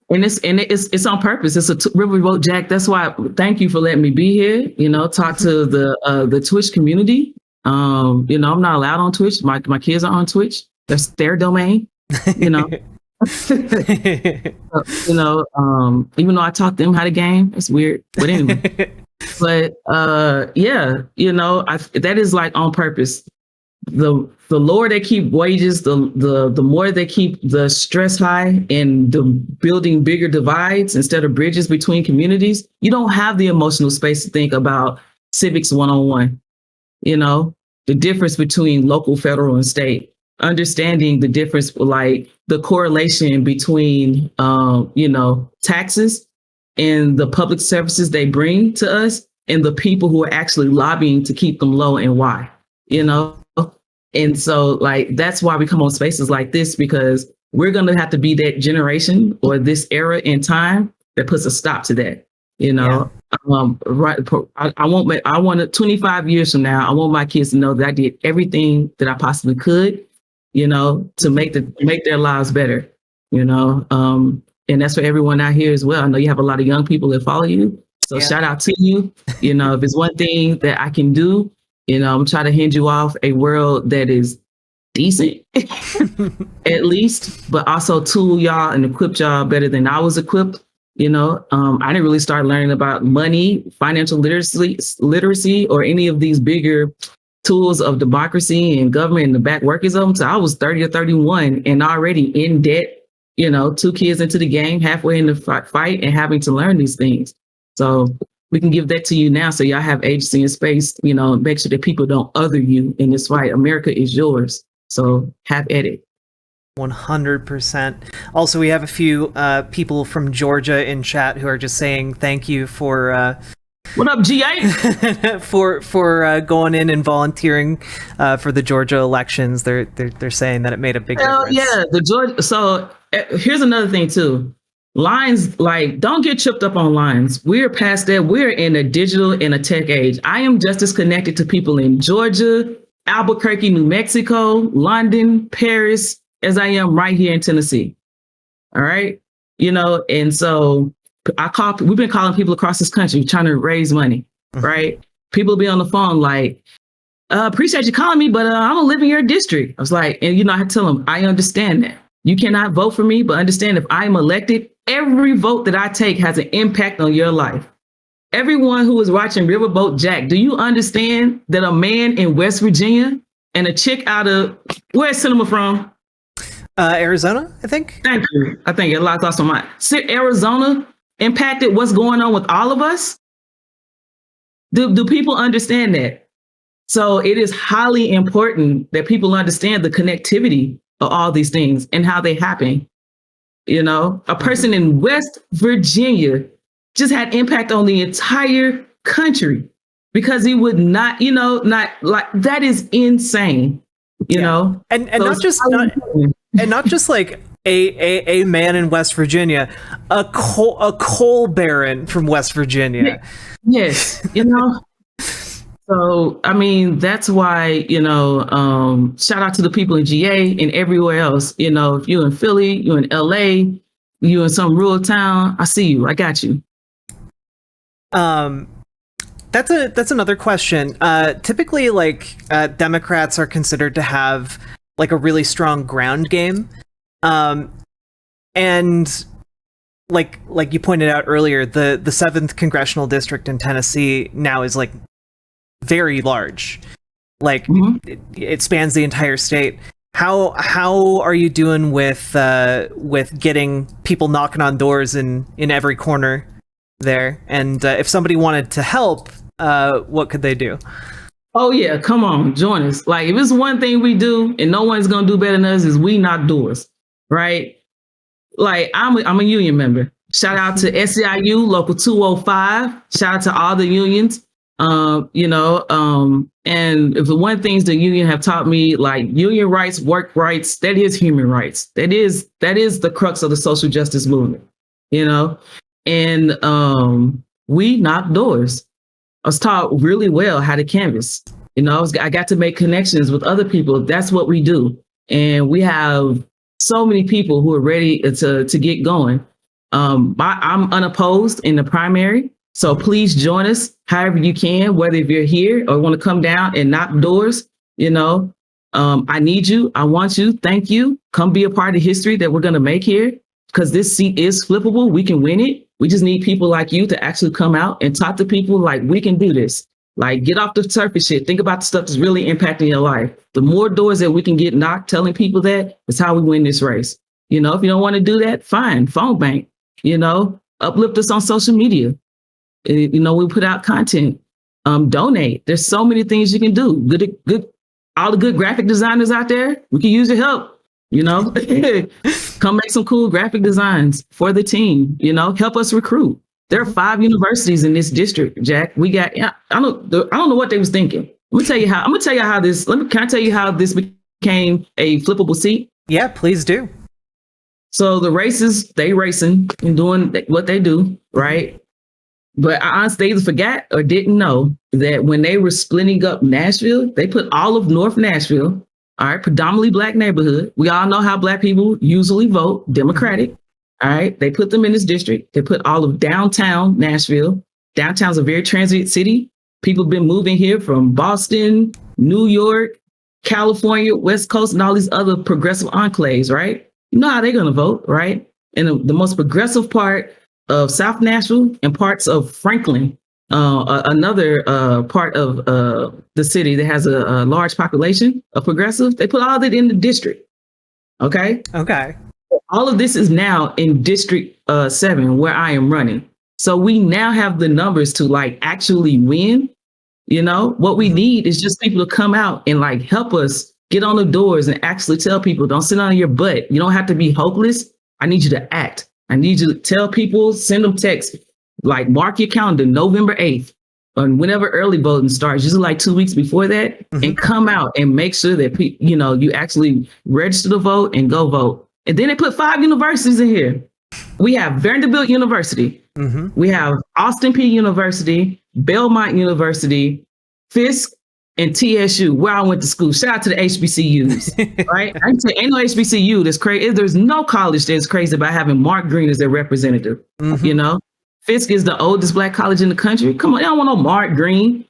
And it's on purpose. It's a River Vote Jack. That's why, thank you for letting me be here. Talk to the Twitch community. I'm not allowed on Twitch. My kids are on Twitch. That's their domain. Even though I taught them how to game, it's weird, but anyway. But that is like on purpose. The lower they keep wages, the more they keep the stress high and the building bigger divides instead of bridges between communities. You don't have the emotional space to think about civics 101. The difference between local, federal, and state. Understanding the difference, like the correlation between, taxes and the public services they bring to us and the people who are actually lobbying to keep them low and why, And so like, that's why we come on spaces like this, because we're going to have to be that generation or this era in time that puts a stop to that, Right. I want 25 years from now, I want my kids to know that I did everything that I possibly could, to make their lives better, and that's for everyone out here as well. I know you have a lot of young people that follow you. So shout out to you. If it's one thing that I can do, I'm trying to hand you off a world that is decent, at least, but also tool y'all and equip y'all better than I was equipped. I didn't really start learning about money, financial literacy, or any of these bigger tools of democracy and government and the back workings of them. So I was 30 or 31 and already in debt, 2 kids into the game, halfway in the fight, and having to learn these things. So we can give that to you now, so y'all have agency and space, make sure that people don't other you in this fight. America is yours. So have at it. 100%. Also, we have a few people from Georgia in chat who are just saying thank you for what up, GA? for going in and volunteering for the Georgia elections. They're saying that it made a big difference. Yeah, the Georgia. So here's another thing too. Lines, like, don't get tripped up on lines. We're past that. We're in a digital and a tech age. I am just as connected to people in Georgia, Albuquerque, New Mexico, London, Paris, as I am right here in Tennessee. All right. And so we've been calling people across this country trying to raise money. Right. People be on the phone like, appreciate you calling me, but I don't live in your district. I was like, and I had to tell them, I understand that. You cannot vote for me, but understand if I am elected, every vote that I take has an impact on your life. Everyone who is watching Riverboat Jack, do you understand that a man in West Virginia and a chick out of, where's Cinema from? Arizona, I think. Thank you. I think a lot of thoughts on mine. Arizona impacted what's going on with all of us? Do people understand that? So it is highly important that people understand the connectivity of all these things and how they happen. A person in West Virginia just had impact on the entire country because he would not, not like, that is insane, know? And so not just like a man in West Virginia, a coal baron from West Virginia. Yes. So, I mean, that's why, shout out to the people in GA and everywhere else. If you're in Philly, you're in LA, you're in some rural town, I see you. I got you. Um, that's another question. Typically, like Democrats are considered to have like a really strong ground game, um, and like you pointed out earlier, the seventh congressional district in Tennessee now is like very large. Like it spans the entire state. How are you doing with getting people knocking on doors in every corner there? And if somebody wanted to help, what could they do? Oh yeah, come on, join us. Like if it's one thing we do and no one's gonna do better than us is we knock doors, right? Like I'm a union member. Shout out to SEIU Local 205. Shout out to all the unions. And if the one things the union have taught me, like union rights, work rights, that is human rights. That is the crux of the social justice movement, and we knock doors. I was taught really well how to canvas. I got to make connections with other people. That's what we do. And we have so many people who are ready to get going. I'm unopposed in the primary. So please join us however you can, whether if you're here or want to come down and knock doors. I need you. I want you. Thank you. Come be a part of history that we're going to make here, because this seat is flippable. We can win it. We just need people like you to actually come out and talk to people like we can do this. Like get off the surface shit. Think about the stuff that's really impacting your life. The more doors that we can get knocked, telling people that is how we win this race. If you don't want to do that, fine. Phone bank, uplift us on social media. We put out content, donate. There's so many things you can do. Good. All the good graphic designers out there, we can use your help. Come make some cool graphic designs for the team. Help us recruit. There are 5 universities in this district, Jack. We got. I don't know what they was thinking. I'm gonna tell you how this. Can I tell you how this became a flippable seat? Yeah, please do. So the races, they racing and doing what they do, right? But I honestly either forgot or didn't know that when they were splitting up Nashville, they put all of North Nashville, all right, predominantly Black neighborhood. We all know how Black people usually vote Democratic. All right. They put them in this district. They put all of downtown Nashville. Downtown's a very transit city. People have been moving here from Boston, New York, California, West Coast, and all these other progressive enclaves, right? You know how they're going to vote, right? And the most progressive part of South Nashville and parts of Franklin, another part of the city that has a large population of progressive, they put all of it in the district. Okay. All of this is now in District 7, where I am running. So we now have the numbers to like actually win. What we need is just people to come out and like help us get on the doors and actually tell people, don't sit on your butt. You don't have to be hopeless. I need you to act. I need you to tell people, send them texts, like mark your calendar, November 8th, or whenever early voting starts, usually like 2 weeks before that, and come out and make sure that you actually register to vote and go vote. And then they put 5 universities in here. We have Vanderbilt University. We have Austin Peay University, Belmont University, Fisk, and TSU, where I went to school. Shout out to the HBCUs, right? I can say ain't no HBCU that's crazy. There's no college that's crazy about having Mark Green as their representative. Fisk is the oldest Black college in the country. Come on, they don't want no Mark Green.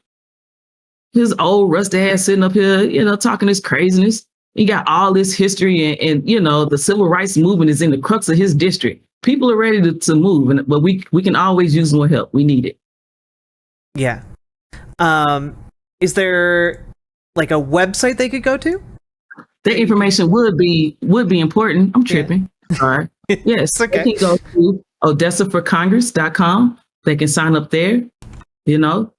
His old rusty ass sitting up here, talking this craziness. He got all this history and the civil rights movement is in the crux of his district. People are ready to move, but we can always use more help. We need it. Yeah. Is there like a website they could go to? That information would be important. I'm tripping. Yeah. All right. Yes. Okay. They can go to odessaforcongress.com. They can sign up there. If you don't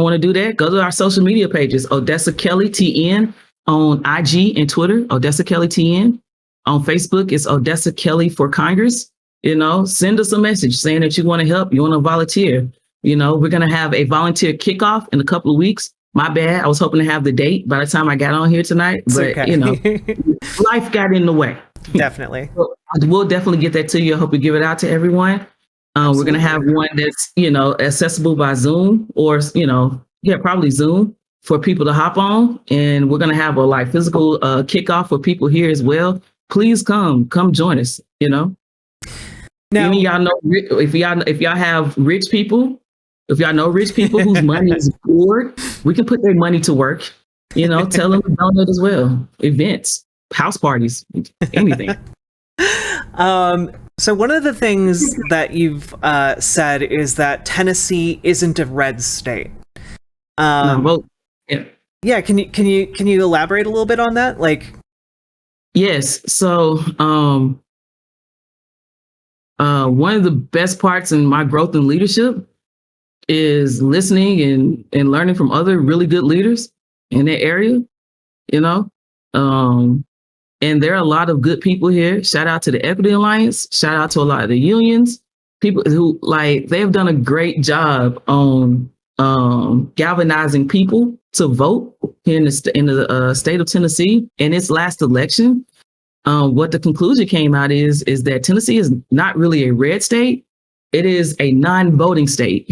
want to do that, go to our social media pages. Odessa Kelly TN on IG and Twitter. Odessa Kelly TN on Facebook. It's Odessa Kelly for Congress. Send us a message saying that you want to help. You want to volunteer. We're going to have a volunteer kickoff in a couple of weeks. My bad. I was hoping to have the date by the time I got on here tonight, but life got in the way. Definitely. So we'll definitely get that to you. I hope we give it out to everyone. We're going to have one that's, accessible by Zoom or, probably Zoom for people to hop on. And we're going to have a physical kickoff for people here as well. Please come join us, Now, Any of y'all know if y'all have rich people, if y'all know rich people whose money is bored, we can put their money to work. You know, tell them to donate as well. Events, house parties, anything. So one of the things that you've said is that Tennessee isn't a red state. No, vote. Yeah. Yeah, can you elaborate a little bit on that? Like, Yes. So, one of the best parts in my growth in leadership is listening and learning from other really good leaders in that area. You know, and there are a lot of good people here. Shout out to the Equity Alliance. Shout out to a lot of the unions. People who they've done a great job on galvanizing people to vote here in the state of Tennessee. In its last election, what the conclusion came out is that Tennessee is not really a red state. It is a non-voting state.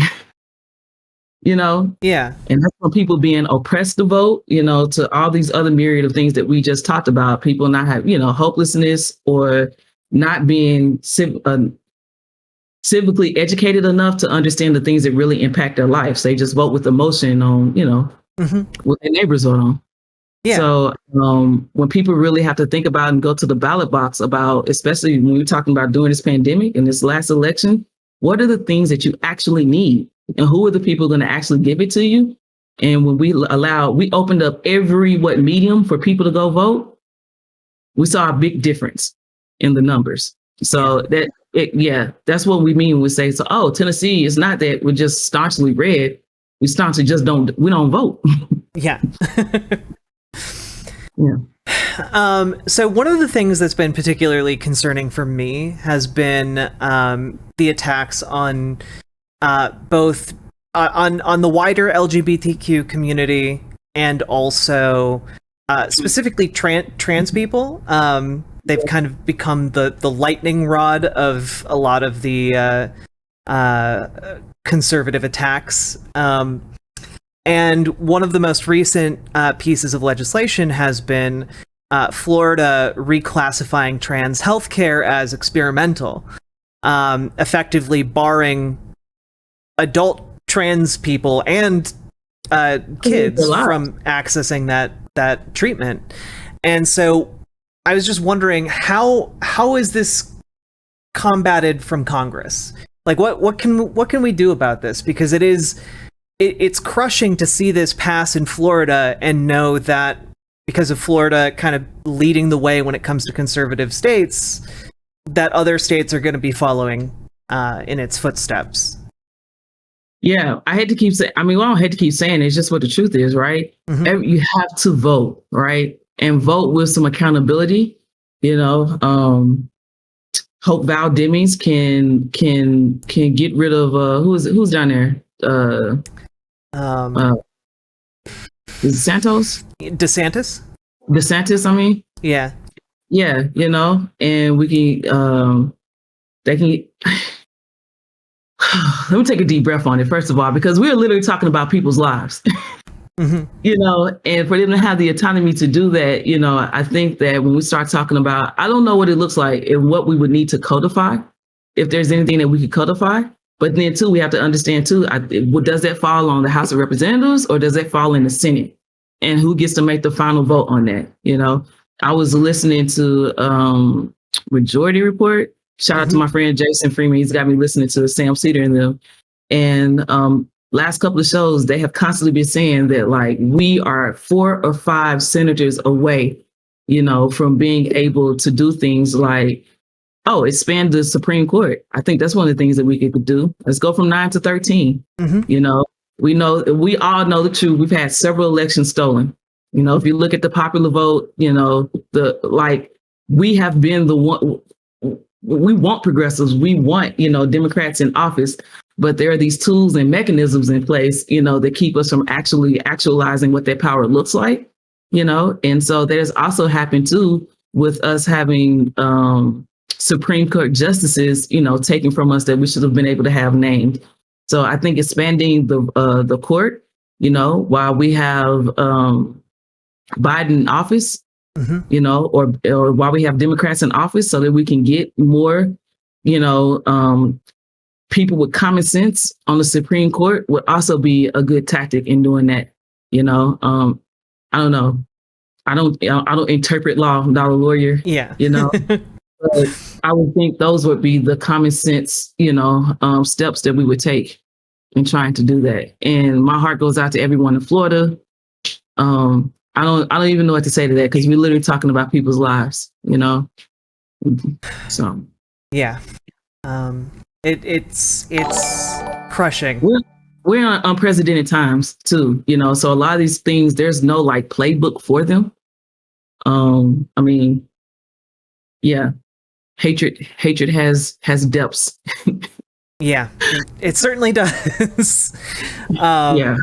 You know? Yeah. And that's from people being oppressed to vote, you know, to all these other myriad of things that we just talked about. People not have, you know, hopelessness or not being civically educated enough to understand the things that really impact their lives. They just vote with emotion on, you know, what their neighbors vote on. Yeah. So when people really have to think about and go to the ballot box about, especially when we're talking about during this pandemic and this last election, what are the things that you actually need? And who are the people going to actually give it to you? And when we opened up every medium for people to go vote, we saw a big difference in the numbers. So that's what we mean when we say, so, oh, Tennessee is not that we're just staunchly red. We staunchly just don't vote. Yeah. Yeah. So one of the things that's been particularly concerning for me has been the attacks on both on the wider LGBTQ community and also specifically trans people. They've kind of become the lightning rod of a lot of the conservative attacks. And one of the most recent pieces of legislation has been Florida reclassifying trans healthcare as experimental, effectively barring adult trans people and kids from accessing that treatment. And so I was just wondering, how is this combated from Congress? Like, what can we do about this? Because it's crushing to see this pass in Florida and know that because of Florida kind of leading the way when it comes to conservative states, that other states are going to be following in its footsteps. Yeah, I hate to keep saying. I mean, well, I don't hate to keep saying it, it's just what the truth is, right? Mm-hmm. You have to vote, right, and vote with some accountability. You know, Hope Val Demings can get rid of who's down there. Is it Santos? DeSantis. I mean, yeah. You know, and we can they can. Let me take a deep breath on it, first of all, because we're literally talking about people's lives, you know, and for them to have the autonomy to do that, you know, I think that when we start talking about, I don't know what it looks like and what we would need to codify, if there's anything that we could codify. But then, too, we have to understand, too, does that fall on the House of Representatives or does that fall in the Senate? And who gets to make the final vote on that? You know, I was listening to Majority Report. Shout out to my friend Jason Freeman. He's got me listening to Sam Cedar and them. And last couple of shows, they have constantly been saying that, like, we are 4 or 5 senators away, you know, from being able to do things like, expand the Supreme Court. I think that's one of the things that we could do. Let's go from 9 to 13. You know, we all know the truth. We've had several elections stolen. You know, if you look at the popular vote, you know, we have been the one. We want progressives. We want, you know, Democrats in office, but there are these tools and mechanisms in place, you know, that keep us from actually actualizing what that power looks like, you know. And so that has also happened too with us having Supreme Court justices, you know, taken from us that we should have been able to have named. So I think expanding the court, you know, while we have Biden in office, you know, or while we have Democrats in office, so that we can get more people with common sense on the Supreme Court would also be a good tactic in doing that. I don't know. I don't interpret law. I'm not a lawyer. Yeah. But I would think those would be the common sense, steps that we would take in trying to do that. And my heart goes out to everyone in Florida. I don't even know what to say to that, because we're literally talking about people's lives, So yeah, it's crushing. We're on unprecedented times too, so a lot of these things, there's no like playbook for them. I mean, yeah, hatred has depths. Yeah, it certainly does. Yeah.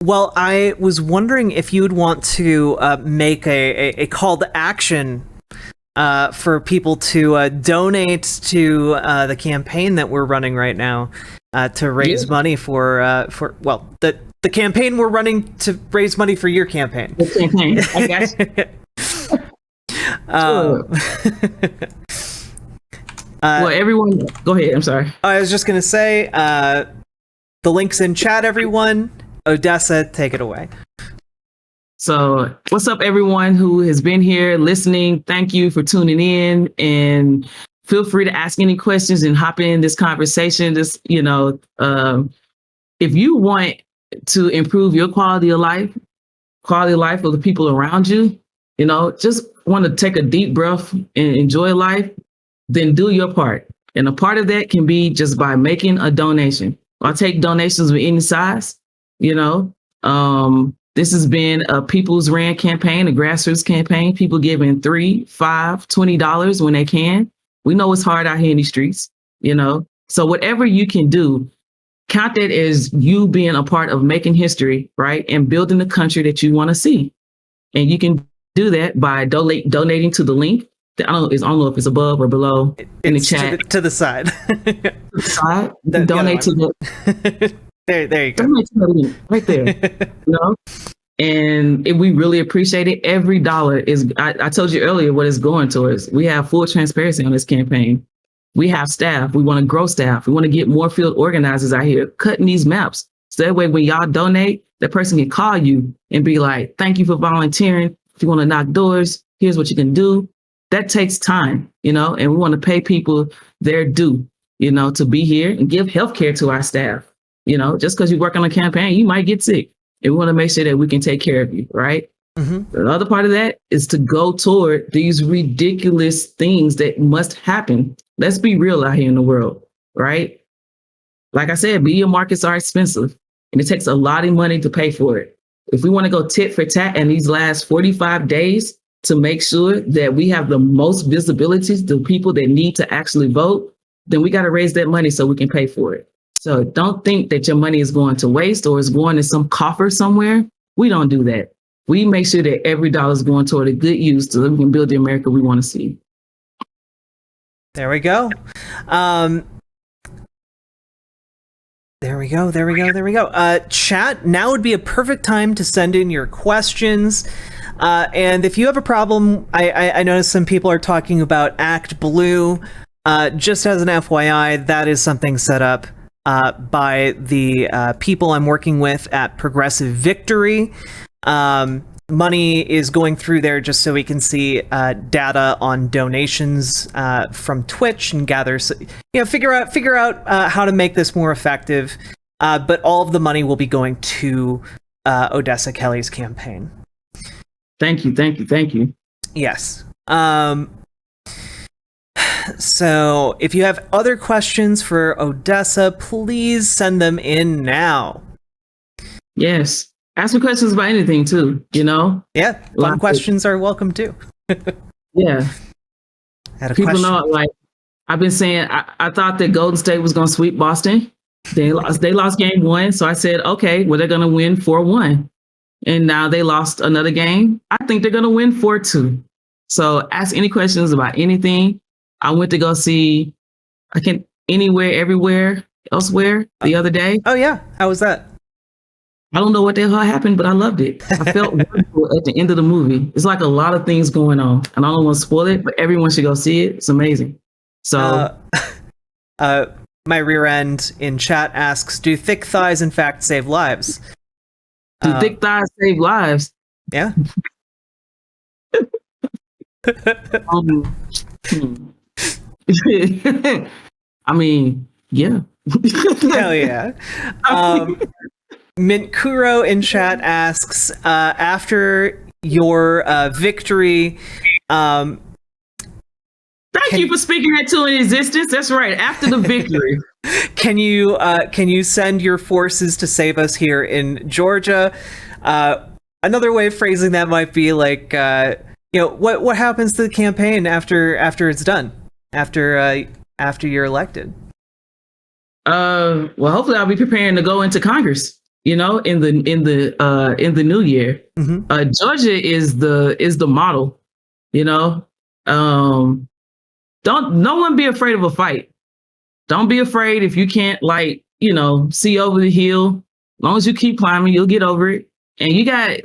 Well, I was wondering if you would want to make a call to action for people to donate to the campaign that we're running right now to raise money for the campaign we're running to raise money for your campaign. The campaign, I guess. Well, everyone, go ahead. I'm sorry. I was just going to say, the link's in chat, everyone. Odessa, take it away. So what's up, everyone who has been here listening? Thank you for tuning in, and feel free to ask any questions and hop in this conversation. Just, if you want to improve your quality of life of the people around you, just want to take a deep breath and enjoy life, then do your part. And a part of that can be just by making a donation. I'll take donations of any size. This has been a People's Ran campaign, a grassroots campaign, people giving $3, $5, $20 when they can. We know it's hard out here in these streets, so whatever you can do, count that as you being a part of making history, right? And building the country that you want to see. And you can do that by donating to the link. I don't know if it's above or below in the chat. To the side. To the side. Donate to the There you go. Right there. And we really appreciate it. Every dollar is, I told you earlier what it's going towards. We have full transparency on this campaign. We have staff. We want to grow staff. We want to get more field organizers out here cutting these maps. So that way, when y'all donate, that person can call you and be like, thank you for volunteering. If you want to knock doors, here's what you can do. That takes time, and we want to pay people their due, to be here and give healthcare to our staff. Just because you work on a campaign, you might get sick. And we want to make sure that we can take care of you, right? Mm-hmm. The other part of that is to go toward these ridiculous things that must happen. Let's be real out here in the world, right? Like I said, media markets are expensive, and it takes a lot of money to pay for it. If we want to go tit for tat in these last 45 days to make sure that we have the most visibility to people that need to actually vote, then we got to raise that money so we can pay for it. So don't think that your money is going to waste or is going to some coffer somewhere. We don't do that. We make sure that every dollar is going toward a good use so that we can build the America we want to see. There we go. There we go. Chat, now would be a perfect time to send in your questions. And if you have a problem, I noticed some people are talking about Act Blue. Just as an FYI, that is something set up by the people I'm working with at Progressive Victory. Money is going through there just so we can see data on donations from Twitch and figure out how to make this more effective. But all of the money will be going to Odessa Kelly's campaign. Thank you. Yes. So if you have other questions for Odessa, please send them in now. Yes. Ask me questions about anything too, Yeah, fun questions are welcome too. Yeah. People question. know, like, I've been saying, I thought that Golden State was going to sweep Boston. They lost game 1. So I said, okay, well, they're going to win 4-1. And now they lost another game. I think they're going to win 4-2. So ask any questions about anything. I went to go see, anywhere, everywhere, elsewhere the other day. Oh yeah. How was that? I don't know what the hell happened, but I loved it. I felt wonderful at the end of the movie. It's like a lot of things going on. And I don't want to spoil it, but everyone should go see it. It's amazing. So my rear end in chat asks, "Do thick thighs in fact save lives?" do thick thighs save lives? Yeah. I mean, yeah. Hell yeah. Mintkuro in chat asks, after your victory, thank you for speaking that to an existence. That's right. After the victory, can you send your forces to save us here in Georgia? Another way of phrasing that might be like, what happens to the campaign after it's done, after you're elected? Well, hopefully I'll be preparing to go into Congress. In the new year. Mm-hmm. Georgia is the model. Don't no one be afraid of a fight. Don't be afraid if you can't see over the hill. As long as you keep climbing, you'll get over it. And you got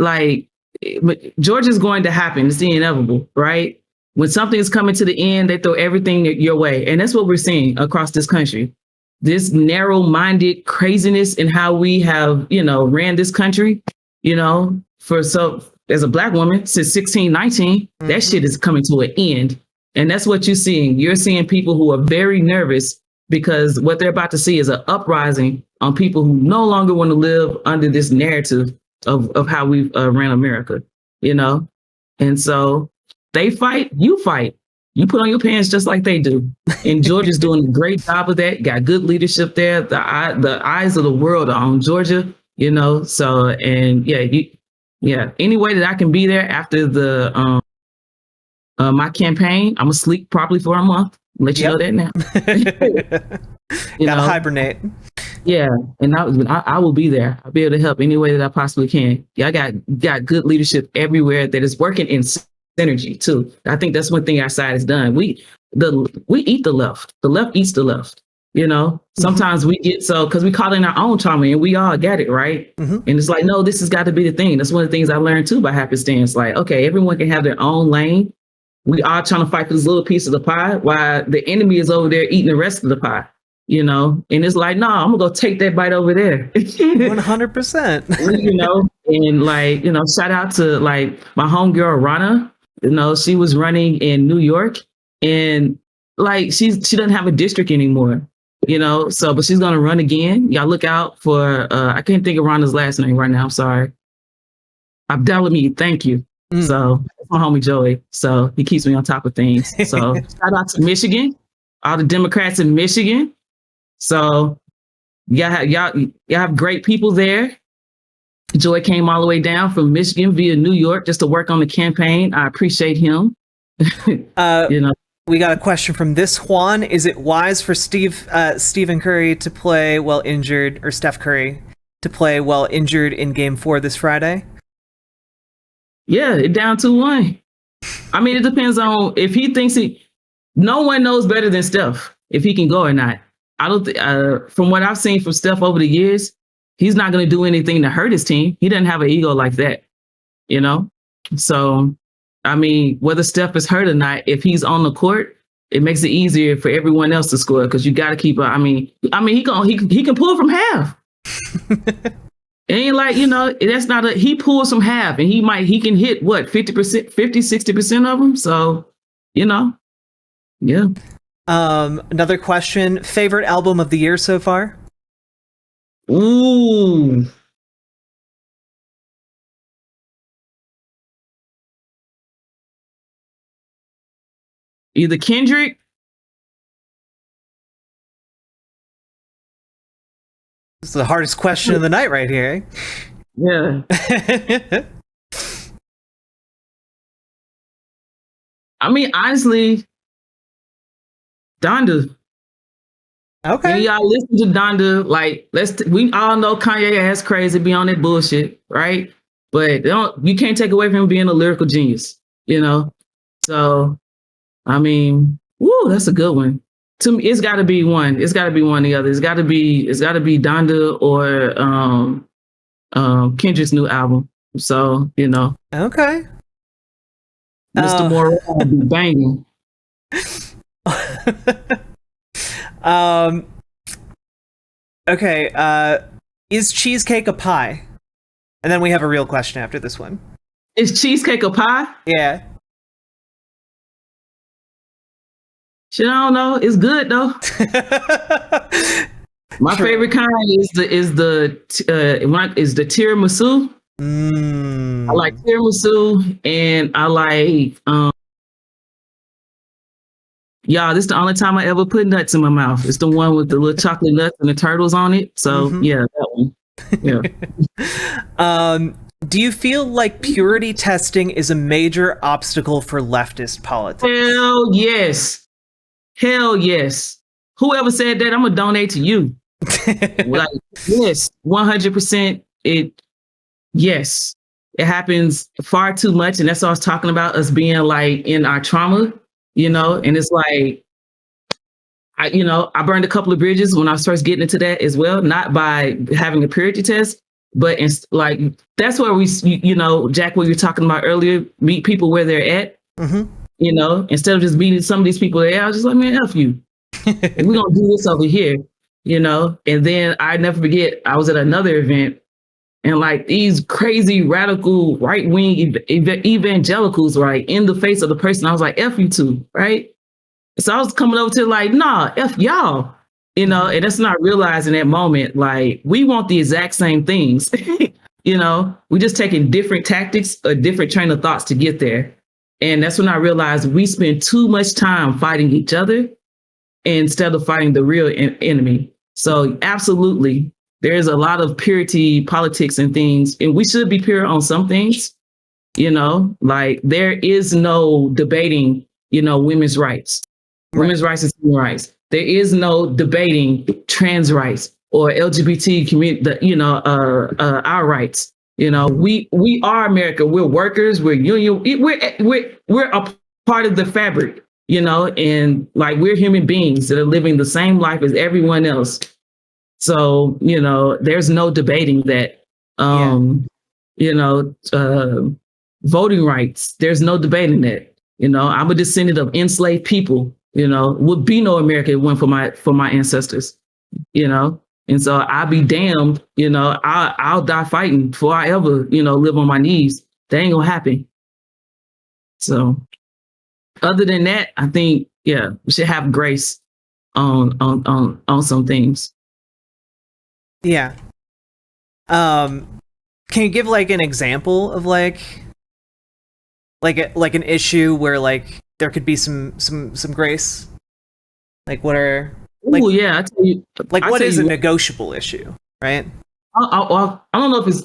Georgia's going to happen. It's the inevitable, right? When something is coming to the end, they throw everything your way. And that's what we're seeing across this country. This narrow-minded craziness in how we have, ran this country, as a Black woman since 1619, mm-hmm. That shit is coming to an end. And that's what you're seeing. You're seeing people who are very nervous because what they're about to see is an uprising on people who no longer want to live under this narrative of how we've ran America, And so they fight, you fight. You put on your pants just like they do. And Georgia's doing a great job of that. Got good leadership there. The eyes of the world are on Georgia, So, and any way that I can be there after the my campaign, I'm gonna sleep properly for a month. Let you know that now. Gotta hibernate. Yeah, and I will be there. I'll be able to help any way that I possibly can. Yeah, I got good leadership everywhere that is working in synergy too. I think that's one thing our side has done. We eat the left. The left eats the left. Sometimes we get because we caught in our own trauma and we all get it right. Mm-hmm. And it's like, no, this has got to be the thing. That's one of the things I learned too by happenstance. Like, okay, everyone can have their own lane. We are trying to fight for this little piece of the pie while the enemy is over there eating the rest of the pie. And it's like, no, I'm gonna go take that bite over there. 100%. And shout out to my homegirl Rana. She was running in New York, and she doesn't have a district anymore. But she's gonna run again. Y'all look out for I can't think of Rana's last name right now. I'm sorry. Abdelhamid, thank you. So that's my homie Joey. So he keeps me on top of things. So shout out to Michigan, all the Democrats in Michigan. So y'all have great people there. Joy came all the way down from Michigan via New York just to work on the campaign. I appreciate him. We got a question from this Juan. Is it wise for Stephen Curry to play while injured, or Steph Curry to play while injured in Game 4 this Friday? Yeah, it down 2-1. I mean, it depends on if he thinks no one knows better than Steph if he can go or not. I don't from what I've seen from Steph over the years, he's not going to do anything to hurt his team. He doesn't have an ego like that, So, I mean, whether Steph is hurt or not, if he's on the court, it makes it easier for everyone else to score because you got to keep. I mean, he can pull from half. It ain't like, that's not he pulls from half and he can hit what, 50%, 60% of them. So, yeah. Another question, favorite album of the year so far? Ooh. Either Kendrick. This is the hardest question of the night right here. Yeah. I mean, honestly, Donda. Okay. When y'all listen to Donda, we all know Kanye ass crazy, be on that bullshit, right? But you can't take away from him being a lyrical genius, So, I mean, that's a good one. To me, it's got to be one. It's got to be one or the other. It's got to be Donda or Kendrick's new album. So, Okay. Mr. Moore will be banging. um. Okay. Is cheesecake a pie? And then we have a real question after this one. Is cheesecake a pie? Yeah. Shit, I don't know. It's good though. My favorite kind is the tiramisu. I like tiramisu, and I like y'all. This is the only time I ever put nuts in my mouth. It's the one with the little chocolate nuts and the turtles on it. So yeah, that one. Yeah. Do you feel like purity testing is a major obstacle for leftist politics? Hell yes. Hell yes. Whoever said that, I'm gonna donate to you. Like, yes, 100%. Yes, it happens far too much, and that's what I was talking about, us being like in our trauma, and it's like, I burned a couple of bridges when I was first getting into that as well, not by having a purity test, but like that's where we, Jack, what you were talking about earlier, meet people where they're at. Instead of just meeting some of these people there, I was just like, man, F you. We're gonna do this over here, and then I never forget, I was at another event, and like these crazy radical right-wing evangelicals were like in the face of the person I was like, F you too, right? So I was coming over to like, nah, F y'all, and that's not realizing that moment, like we want the exact same things. We just taking different tactics, a different train of thoughts to get there. And that's when I realized we spend too much time fighting each other instead of fighting the real enemy. So absolutely, there's a lot of purity politics and things, and we should be pure on some things, like there is no debating, women's rights. Right. Women's rights is human rights. There is no debating trans rights or LGBT community, our rights. We are America. We're workers. We're union. We're a part of the fabric, and like we're human beings that are living the same life as everyone else. So, there's no debating that, voting rights. There's no debating that. I'm a descendant of enslaved people. Would be no America if it went for my ancestors. And so I'll be damned, I'll die fighting before I ever, live on my knees. That ain't gonna happen. So other than that, I think, we should have grace on some things. Yeah. Can you give like an example of like an issue where like there could be some grace? Like what are like, ooh, yeah, I tell you, like what is a negotiable issue, right? I don't know if it's,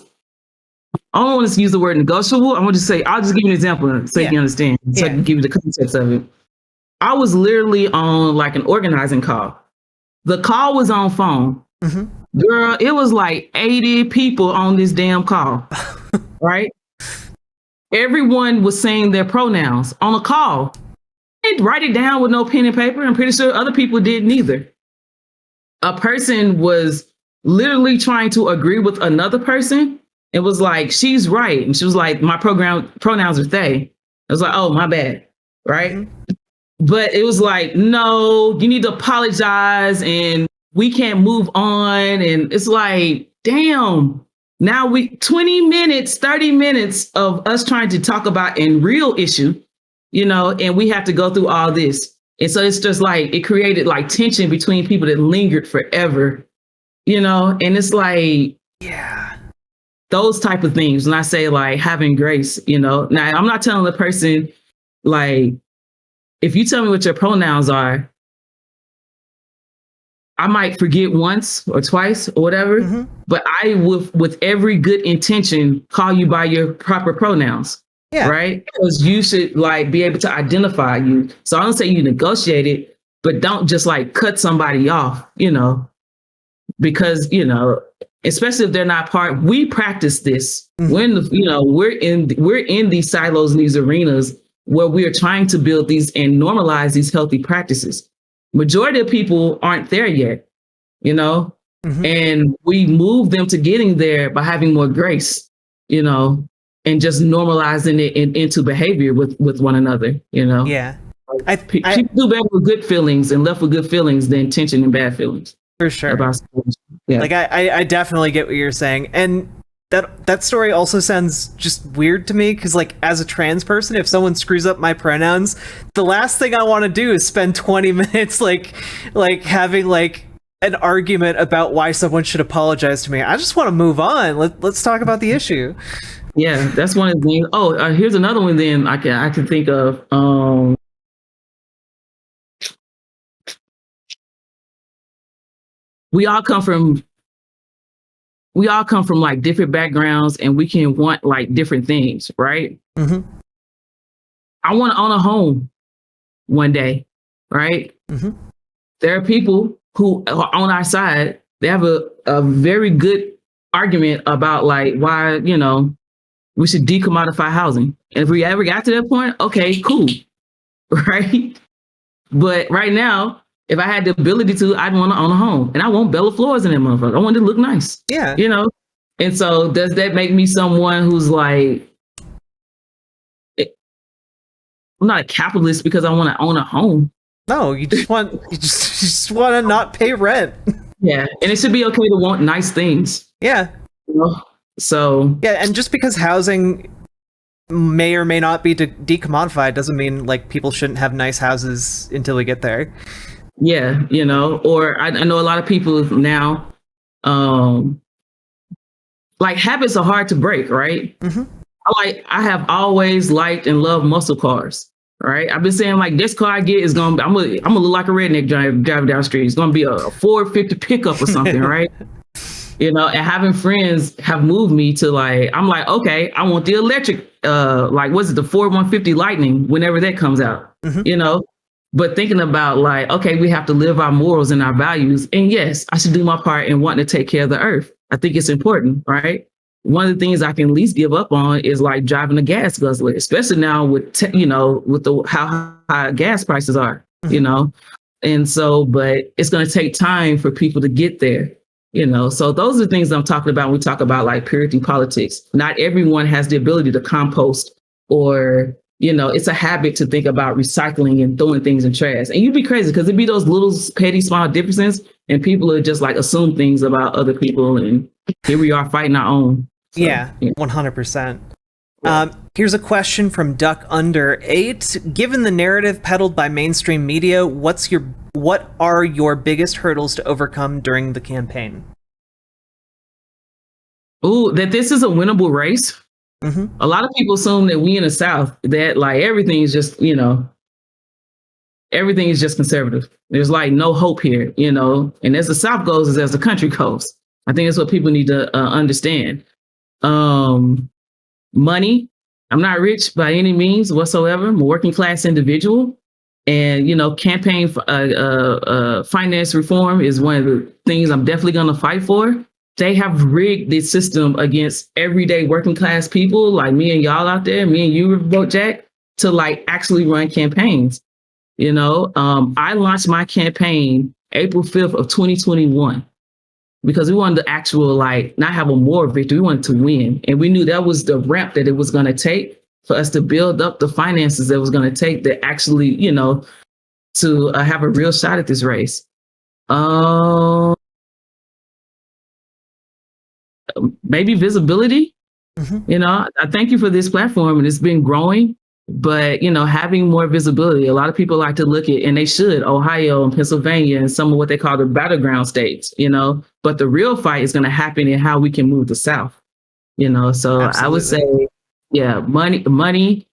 I don't want to use the word negotiable. I want to say, I'll just give you an example so you can understand, so I can give you the context of it. I was literally on like an organizing call. The call was on phone. Girl, it was like 80 people on this damn call, right? Everyone was saying their pronouns on a call. They'd write it down with no pen and paper. I'm pretty sure other people didn't either. A person was literally trying to agree with another person. It was like, she's right. And she was like, my pronouns are they. I was like, oh, my bad. Right. But it was like, no, you need to apologize and we can't move on. And it's like, damn, now 20 minutes, 30 minutes of us trying to talk about a real issue, and we have to go through all this. And so it's just like, it created like tension between people that lingered forever, and it's like, those type of things. When I say like having grace, now I'm not telling the person, like, if you tell me what your pronouns are, I might forget once or twice or whatever, but I will, with every good intention, call you by your proper pronouns. Right? Because you should like be able to identify you. So I don't say you negotiate it, but don't just like cut somebody off, because, especially if they're not part, we practice this when, we're in these silos, in these arenas where we are trying to build these and normalize these healthy practices. Majority of people aren't there yet, and we move them to getting there by having more grace, and just normalizing it into behavior with one another, Yeah. People do better with good feelings and left with good feelings than tension and bad feelings. For sure. Yeah. Like I definitely get what you're saying. And that story also sounds just weird to me, because like as a trans person, if someone screws up my pronouns, the last thing I want to do is spend 20 minutes like having like an argument about why someone should apologize to me. I just want to move on. Let's talk about the issue. Yeah, that's one of the things. Oh, here's another one then I can think of. We all come from like different backgrounds, and we can want like different things, right? Mm-hmm. I want to own a home one day, right? Mm-hmm. There are people who are on our side. They have a very good argument about like why, we should decommodify housing. And if we ever got to that point, okay, cool, right? But right now, if I had the ability to, I'd want to own a home, and I want Bella floors in that motherfucker. I want it to look nice. Yeah. And so does that make me someone who's like, I'm not a capitalist because I want to own a home? No, you just want to not pay rent. Yeah. And it should be okay to want nice things. Yeah. So yeah, and just because housing may or may not be decommodified doesn't mean like people shouldn't have nice houses until we get there. Yeah, or I know a lot of people now, like habits are hard to break, right? Mm-hmm. I have always liked and loved muscle cars, right? I've been saying like this car I get is I'm gonna look like a redneck driving down the street. It's gonna be a Ford 50 pickup or something, right? And having friends have moved me to like, I'm like, okay, I want the electric, like, what's it, the Ford 150 Lightning, whenever that comes out, mm-hmm. But thinking about like, okay, we have to live our morals and our values. And yes, I should do my part in wanting to take care of the earth. I think it's important, right? One of the things I can at least give up on is like driving a gas guzzler, especially now with, with how high gas prices are, mm-hmm. And so, but it's going to take time for people to get there. So those are the things I'm talking about when we talk about like purity politics. Not everyone has the ability to compost, or, it's a habit to think about recycling and throwing things in trash. And you'd be crazy because it'd be those little petty small differences, and people are just like assume things about other people. And here we are fighting our own. So, yeah, 100%. Here's a question from Duck Under 8. Given the narrative peddled by mainstream media, what are your biggest hurdles to overcome during the campaign? Ooh, that this is a winnable race. Mm-hmm. A lot of people assume that we in the South, that like everything is just, everything is just conservative. There's like no hope here, and as the South goes is as the country goes. I think that's what people need to understand. Money. I'm not rich by any means whatsoever. I'm a working class individual. And, campaign finance reform is one of the things I'm definitely going to fight for. They have rigged the system against everyday working class people like me and y'all out there, me and you, Riverboat Jack, to like actually run campaigns. I launched my campaign April 5th of 2021 because we wanted to actual like not have a moral victory. We wanted to win. And we knew that was the ramp that it was going to take for us to build up the finances that was going to take to actually, to have a real shot at this race. Maybe visibility. Mm-hmm. I thank you for this platform, and it's been growing, but having more visibility. A lot of people like to look at, and they should, Ohio and Pennsylvania and some of what they call the battleground states, but the real fight is going to happen in how we can move the South, so absolutely. I would say, yeah, money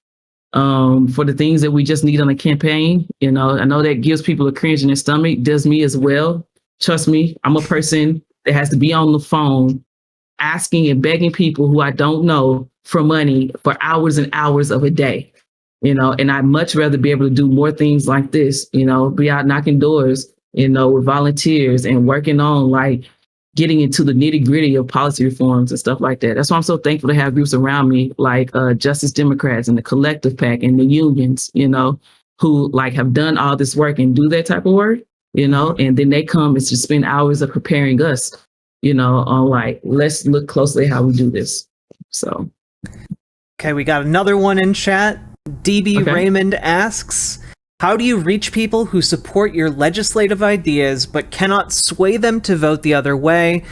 for the things that we just need on the campaign. I know that gives people a cringe in their stomach, does me as well. Trust me, I'm a person that has to be on the phone asking and begging people who I don't know for money for hours and hours of a day, and I'd much rather be able to do more things like this, be out knocking doors, with volunteers and working on like getting into the nitty gritty of policy reforms and stuff like that. That's why I'm so thankful to have groups around me like Justice Democrats and the Collective PAC and the unions, who like have done all this work and do that type of work, and then they come and just spend hours of preparing us, on like, let's look closely how we do this. So. Okay, we got another one in chat. DB Raymond asks, How do you reach people who support your legislative ideas but cannot sway them to vote the other way?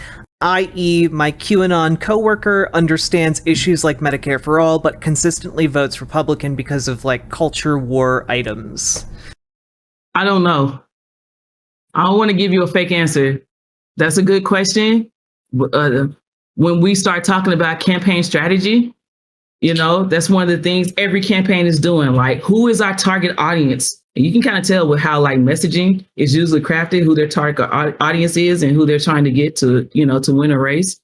I.e., my QAnon coworker understands issues like Medicare for all, but consistently votes Republican because of like culture war items. I don't know. I don't want to give you a fake answer. That's a good question. When we start talking about campaign strategy, that's one of the things every campaign is doing. Like, who is our target audience? And you can kind of tell with how like messaging is usually crafted, who their target audience is and who they're trying to get to, to win a race.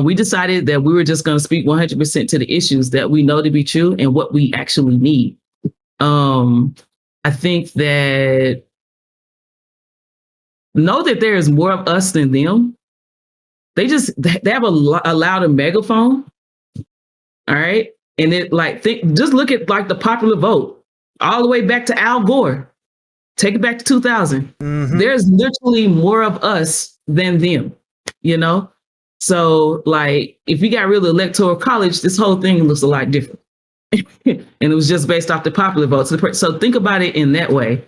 We decided that we were just going to speak 100% to the issues that we know to be true and what we actually need. I think that know that there is more of us than them. They have a louder megaphone. All right. And just look at like the popular vote all the way back to Al Gore. Take it back to 2000. Mm-hmm. There's literally more of us than them, So like, if you got rid of the Electoral College, this whole thing looks a lot different. And it was just based off the popular vote. So think about it in that way.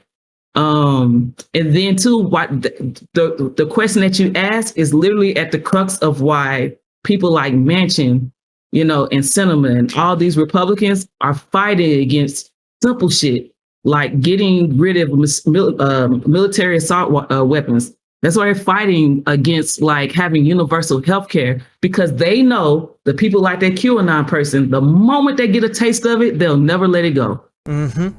And then too, what the question that you ask is literally at the crux of why people like Manchin, and Sinema and all these Republicans are fighting against simple shit like getting rid of military assault weapons. That's why they're fighting against like having universal health care, because they know the people like that QAnon person, the moment they get a taste of it, they'll never let it go. Mm-hmm.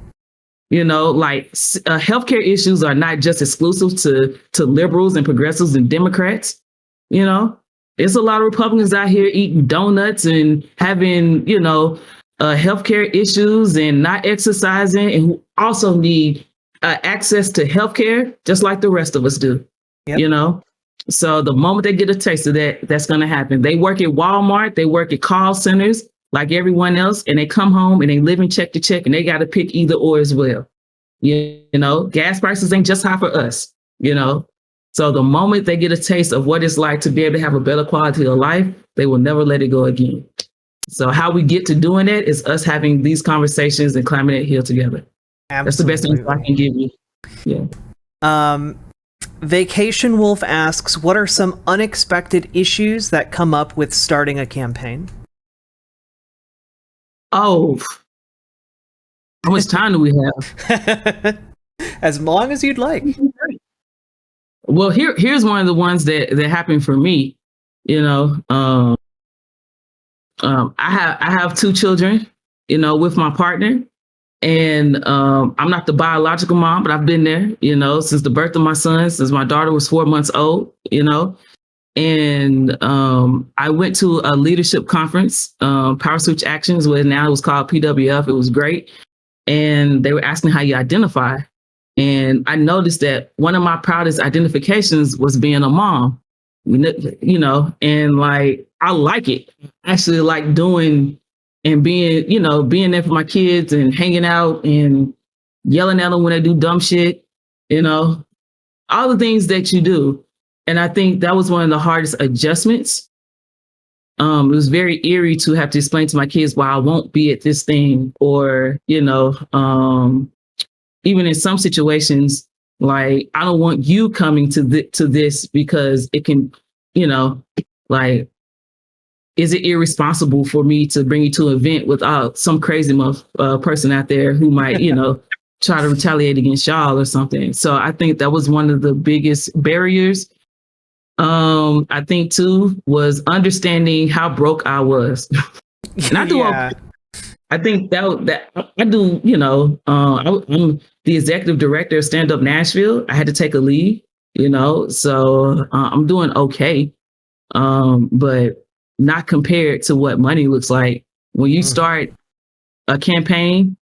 Healthcare issues are not just exclusive to liberals and progressives and Democrats. There's a lot of Republicans out here eating donuts and having, healthcare issues and not exercising, and who also need access to healthcare just like the rest of us do. Yep. So the moment they get a taste of that, that's going to happen. They work at Walmart, they work at call centers like everyone else, and they come home and they live in check to check, and they got to pick either or as well. Gas prices ain't just high for us, So the moment they get a taste of what it's like to be able to have a better quality of life, they will never let it go again. So how we get to doing it is us having these conversations and climbing that hill together. Absolutely. That's the best thing I can give you. Yeah. Vacation Wolf asks, what are some unexpected issues that come up with starting a campaign? Oh, how much time do we have? As long as you'd like. Well, here's one of the ones that happened for me. I have 2 children, with my partner, and I'm not the biological mom, but I've been there, since the birth of my son, since my daughter was 4 months old, and I went to a leadership conference, Power Switch Actions, where now it was called PWF. It was great. And they were asking how you identify. And I noticed that one of my proudest identifications was being a mom, and like, I like it. Actually like doing and being there for my kids and hanging out and yelling at them when they do dumb shit, all the things that you do. And I think that was one of the hardest adjustments. It was very eerie to have to explain to my kids why I won't be at this thing, or, even in some situations, like, I don't want you coming to this because it can, like, is it irresponsible for me to bring you to an event without some crazy person out there who might, try to retaliate against y'all or something? So I think that was one of the biggest barriers. I think too was understanding how broke I was. I think that I do, I'm the executive director of Stand Up Nashville. I had to take a leave, so I'm doing okay. But not compared to what money looks like. When you start a campaign,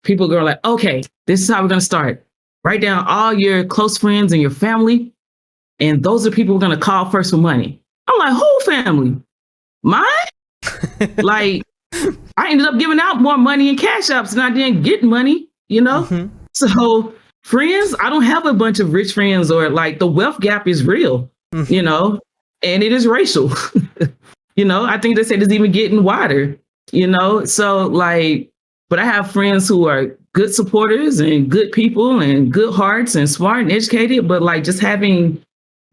people go like, okay, this is how we're going to start. Write down all your close friends and your family. And those are people we're going to call first for money. I'm like, whole family? Mine? Like, I ended up giving out more money in cash apps than I did getting money, So friends, I don't have a bunch of rich friends, or like the wealth gap is real, and it is racial. I think they said it's even getting wider, so like, but I have friends who are good supporters and good people and good hearts and smart and educated, but like just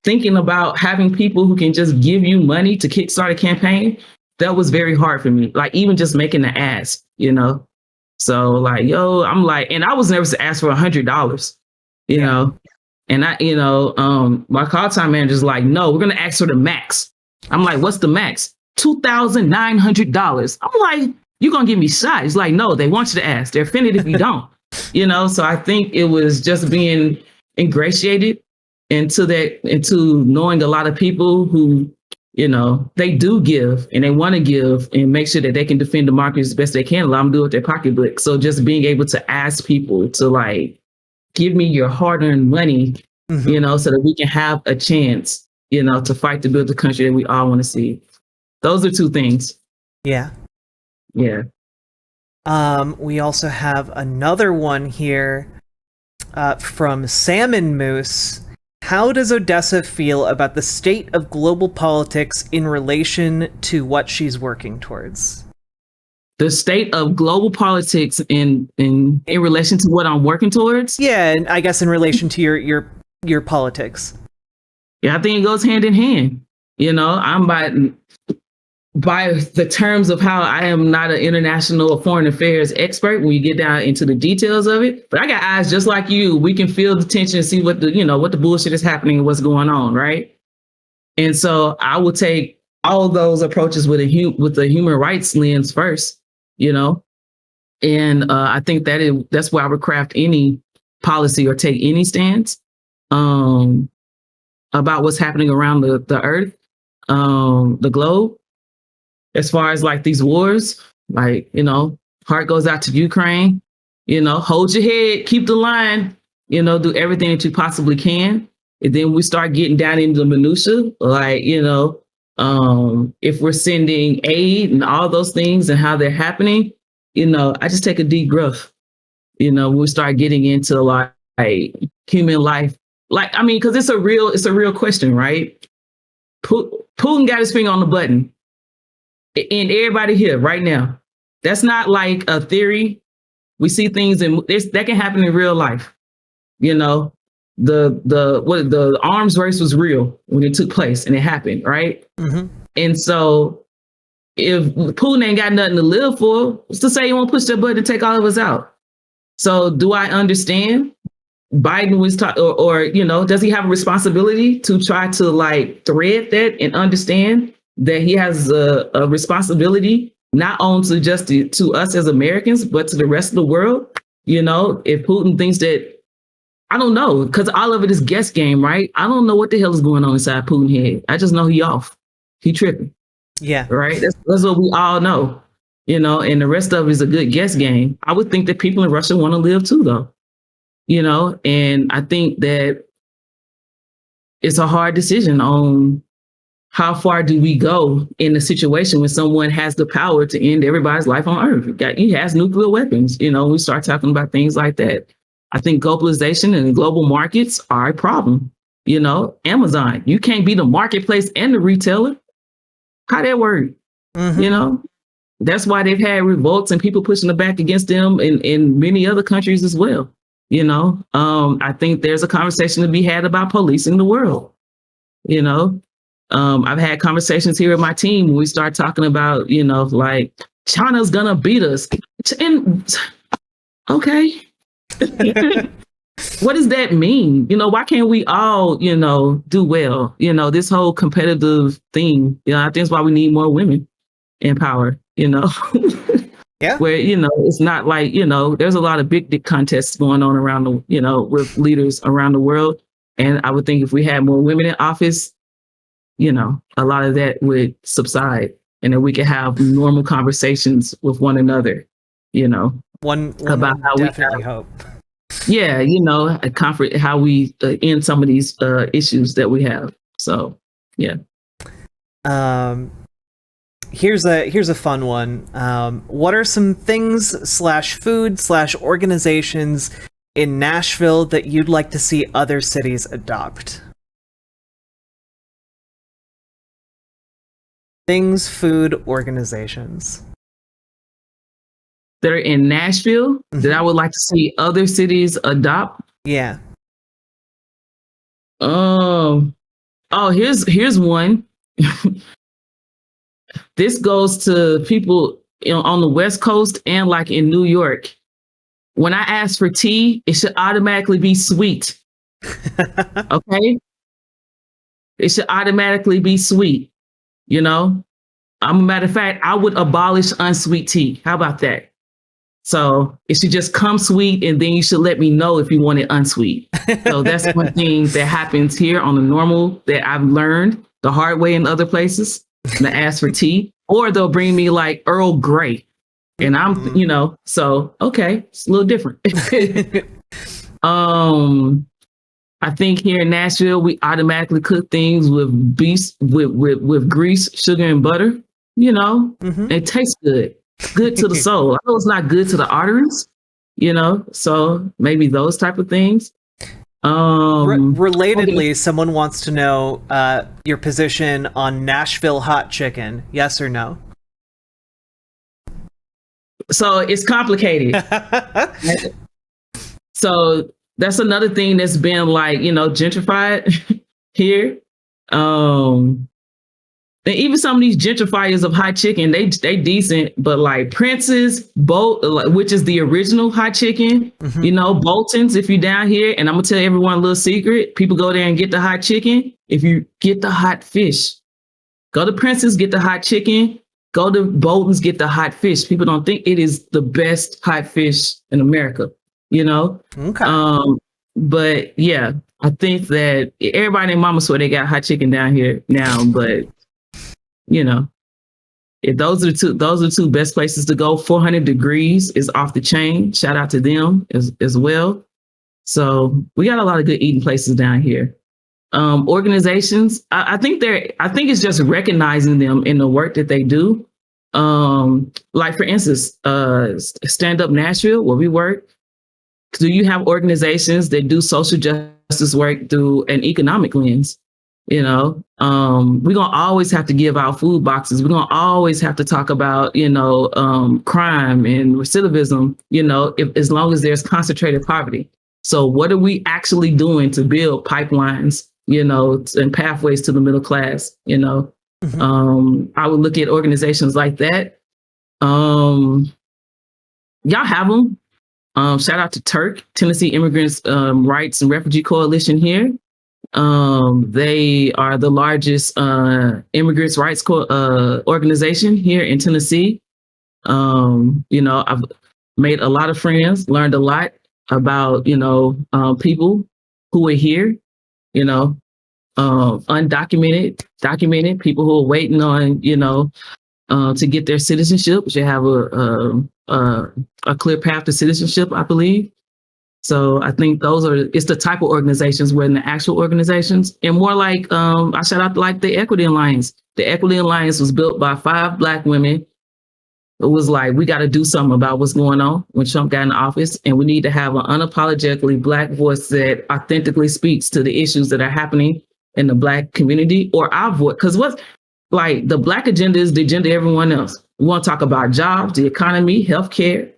thinking about having people who can just give you money to kickstart a campaign, that was very hard for me. Like even just making the ask, So like, I'm like, and I was nervous to ask for $100, you know, and my call time manager's like, no, we're going to ask for the max. I'm like, what's the max? $2,900. I'm like, you're going to give me shot. He's like, no, they want you to ask. They're offended if you don't, So I think it was just being ingratiated into knowing a lot of people who, they do give and they want to give and make sure that they can defend the market as best they can. Allow them to do it with their pocketbook. So just being able to ask people to like, give me your hard-earned money, so that we can have a chance, to fight to build the country that we all want to see. Those are two things. Yeah. Yeah. We also have another one here from Salmon Moose. How does Odessa feel about the state of global politics in relation to what she's working towards? The state of global politics in relation to what I'm working towards? Yeah, and I guess in relation to your politics. Yeah, I think it goes hand in hand. I'm by the terms of how I am not an international or foreign affairs expert when you get down into the details of it. But I got eyes just like you. We can feel the tension and see what the bullshit is happening and what's going on, right? And so I will take all those approaches with the human rights lens first, And I think that's why I would craft any policy or take any stance about what's happening around the earth, the globe. As far as like these wars, like, heart goes out to Ukraine, hold your head, keep the line, do everything that you possibly can. And then we start getting down into the minutia, like, if we're sending aid and all those things and how they're happening, I just take a deep breath, we start getting into like human life. Like, I mean, because it's a real question, right? Putin got his finger on the button. And everybody here right now, that's not like a theory. We see things that can happen in real life. The arms race was real when it took place and it happened, right? Mm-hmm. And so if Putin ain't got nothing to live for, what's to say he won't push that button and take all of us out? So do I understand Biden was or does he have a responsibility to try to like thread that and understand that he has a responsibility not only just to us as Americans, but to the rest of the world? If Putin thinks that, I don't know, because all of it is guess game, right? I don't know what the hell is going on inside Putin's head. I just know he off. He tripping. Yeah. Right? That's what we all know, and the rest of it is a good guess game. I would think that people in Russia want to live too, though, and I think that it's a hard decision on how far do we go in a situation when someone has the power to end everybody's life on Earth? He has nuclear weapons. We start talking about things like that. I think globalization and global markets are a problem. Amazon, you can't be the marketplace and the retailer. How that work? Mm-hmm. That's why they've had revolts and people pushing back against them in many other countries as well. I think there's a conversation to be had about policing the world. I've had conversations here with my team when we start talking about, like China's gonna beat us. And okay. What does that mean? Why can't we all, do well? This whole competitive thing, I think that's why we need more women in power, Yeah. Where, it's not like, there's a lot of big dick contests going on around the, with leaders around the world. And I would think if we had more women in office, a lot of that would subside and then we could have normal conversations with one another, one about how definitely hope. Yeah, a comfort, how we end some of these issues that we have. So, yeah. Here's a fun one. What are some things / food / organizations in Nashville that you'd like to see other cities adopt? Things, food, organizations. that are in Nashville that I would like to see other cities adopt. Yeah. Oh, here's one. This goes to people on the West Coast and like in New York. When I ask for tea, it should automatically be sweet. Okay? It should automatically be sweet. You know? A matter of fact, I would abolish unsweet tea. How about that? So it should just come sweet, and then you should let me know if you want it unsweet. So that's one thing that happens here on the normal that I've learned the hard way in other places. To ask for tea, or they'll bring me like Earl Grey. And I'm, so okay, it's a little different. I think here in Nashville, we automatically cook things with with grease, sugar, and butter. It tastes good to the soul. I know it's not good to the arteries, so maybe those type of things. Relatedly, someone wants to know your position on Nashville hot chicken. Yes or no? So it's complicated. So that's another thing that's been like, gentrified here. And even some of these gentrifiers of hot chicken, they decent, but like Prince's, which is the original hot chicken, Bolton's, if you're down here, and I'm gonna tell everyone a little secret, people go there and get the hot chicken. If you get the hot fish, go to Prince's, get the hot chicken, go to Bolton's, get the hot fish. People don't think it is the best hot fish in America, Okay. But yeah, I think that everybody and mama swear they got hot chicken down here now, but if those are the two best places to go. 400 Degrees is off the chain. Shout out to them as well. So we got a lot of good eating places down here. Organizations, I think it's just recognizing them in the work that they do. Like for instance, Stand Up Nashville, where we work. Do you have organizations that do social justice work through an economic lens? We're gonna always have to give out food boxes. We're gonna always have to talk about, crime and recidivism, as long as there's concentrated poverty. So what are we actually doing to build pipelines, and pathways to the middle class? I would look at organizations like that. Y'all have them. Shout out to TIRC, Tennessee Immigrants Rights and Refugee Coalition here. They are the largest immigrants' rights organization here in Tennessee. I've made a lot of friends, learned a lot about, people who are here, undocumented, documented, people who are waiting on, to get their citizenship. We should have a clear path to citizenship, I believe. So I think it's the type of organizations where in the actual organizations, and more like, I shout out like the Equity Alliance. The Equity Alliance was built by 5 Black women. It was like, we got to do something about what's going on when Trump got in office, and we need to have an unapologetically Black voice that authentically speaks to the issues that are happening in the Black community, or our voice. Because what's like the Black agenda is the agenda of everyone else. We want to talk about jobs, the economy, healthcare,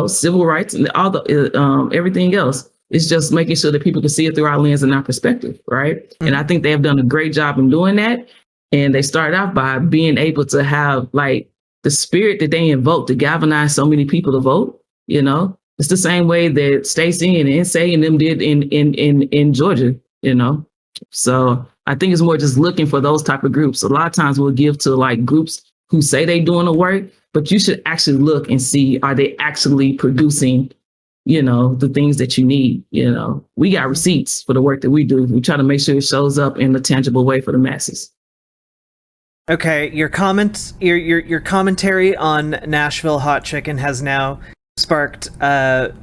civil rights, and all the everything else. It's just making sure that people can see it through our lens and our perspective, right? Mm-hmm. And I think they have done a great job in doing that. And they started off by being able to have like the spirit that they invoke to galvanize so many people to vote. It's the same way that Stacey and NSA and them did in Georgia. So I think it's more just looking for those type of groups. A lot of times we'll give to like groups who say they doing the work, but you should actually look and see, are they actually producing, the things that you need? We got receipts for the work that we do. We try to make sure it shows up in a tangible way for the masses. Okay, your commentary on Nashville hot chicken has now sparked a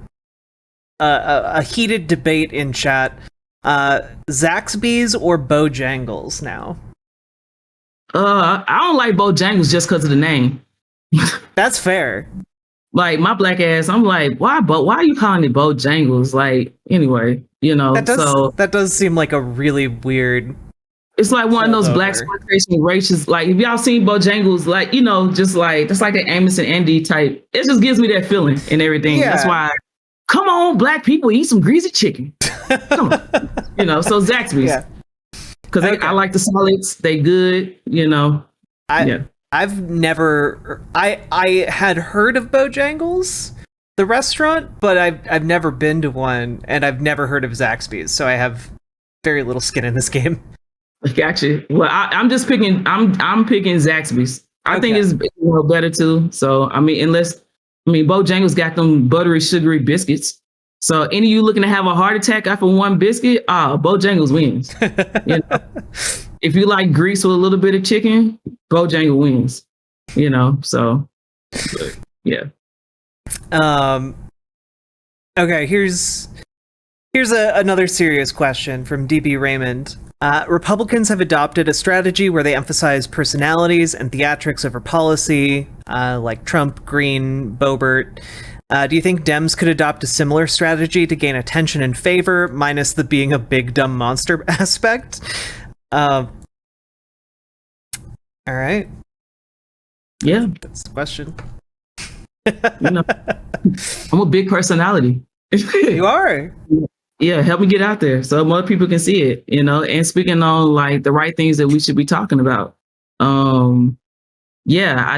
heated debate in chat. Zaxby's or Bojangles now? I don't like Bojangles just because of the name. That's fair. Like my Black ass, I'm like, why are you calling it Bojangles? Like, anyway, that does seem like a really weird. It's like one of those black over. exploitation races. Like, if y'all seen Bojangles, like, just like, that's like the Amos and Andy type. It just gives me that feeling and everything. Yeah. That's why, come on, black people, eat some greasy chicken. Come on. So Zaxby's. Yeah. Because I like the solids. They good, I've never, I had heard of Bojangles, the restaurant, but I've never been to one, and I've never heard of Zaxby's, so I have very little skin in this game. Gotcha. Well, I'm just picking. I'm picking Zaxby's. I think it's better too. So Bojangles got them buttery, sugary biscuits. So any of you looking to have a heart attack after one biscuit, Bojangles wins. If you like grease with a little bit of chicken, Bojangles wins. So yeah. Okay, here's another serious question from DB Raymond. Republicans have adopted a strategy where they emphasize personalities and theatrics over policy, like Trump, Green, Boebert. Do you think Dems could adopt a similar strategy to gain attention and favor, minus the being a big dumb monster aspect? All right. Yeah, that's the question. I'm a big personality. You are. Yeah, help me get out there so more people can see it, and speaking on like the right things that we should be talking about. I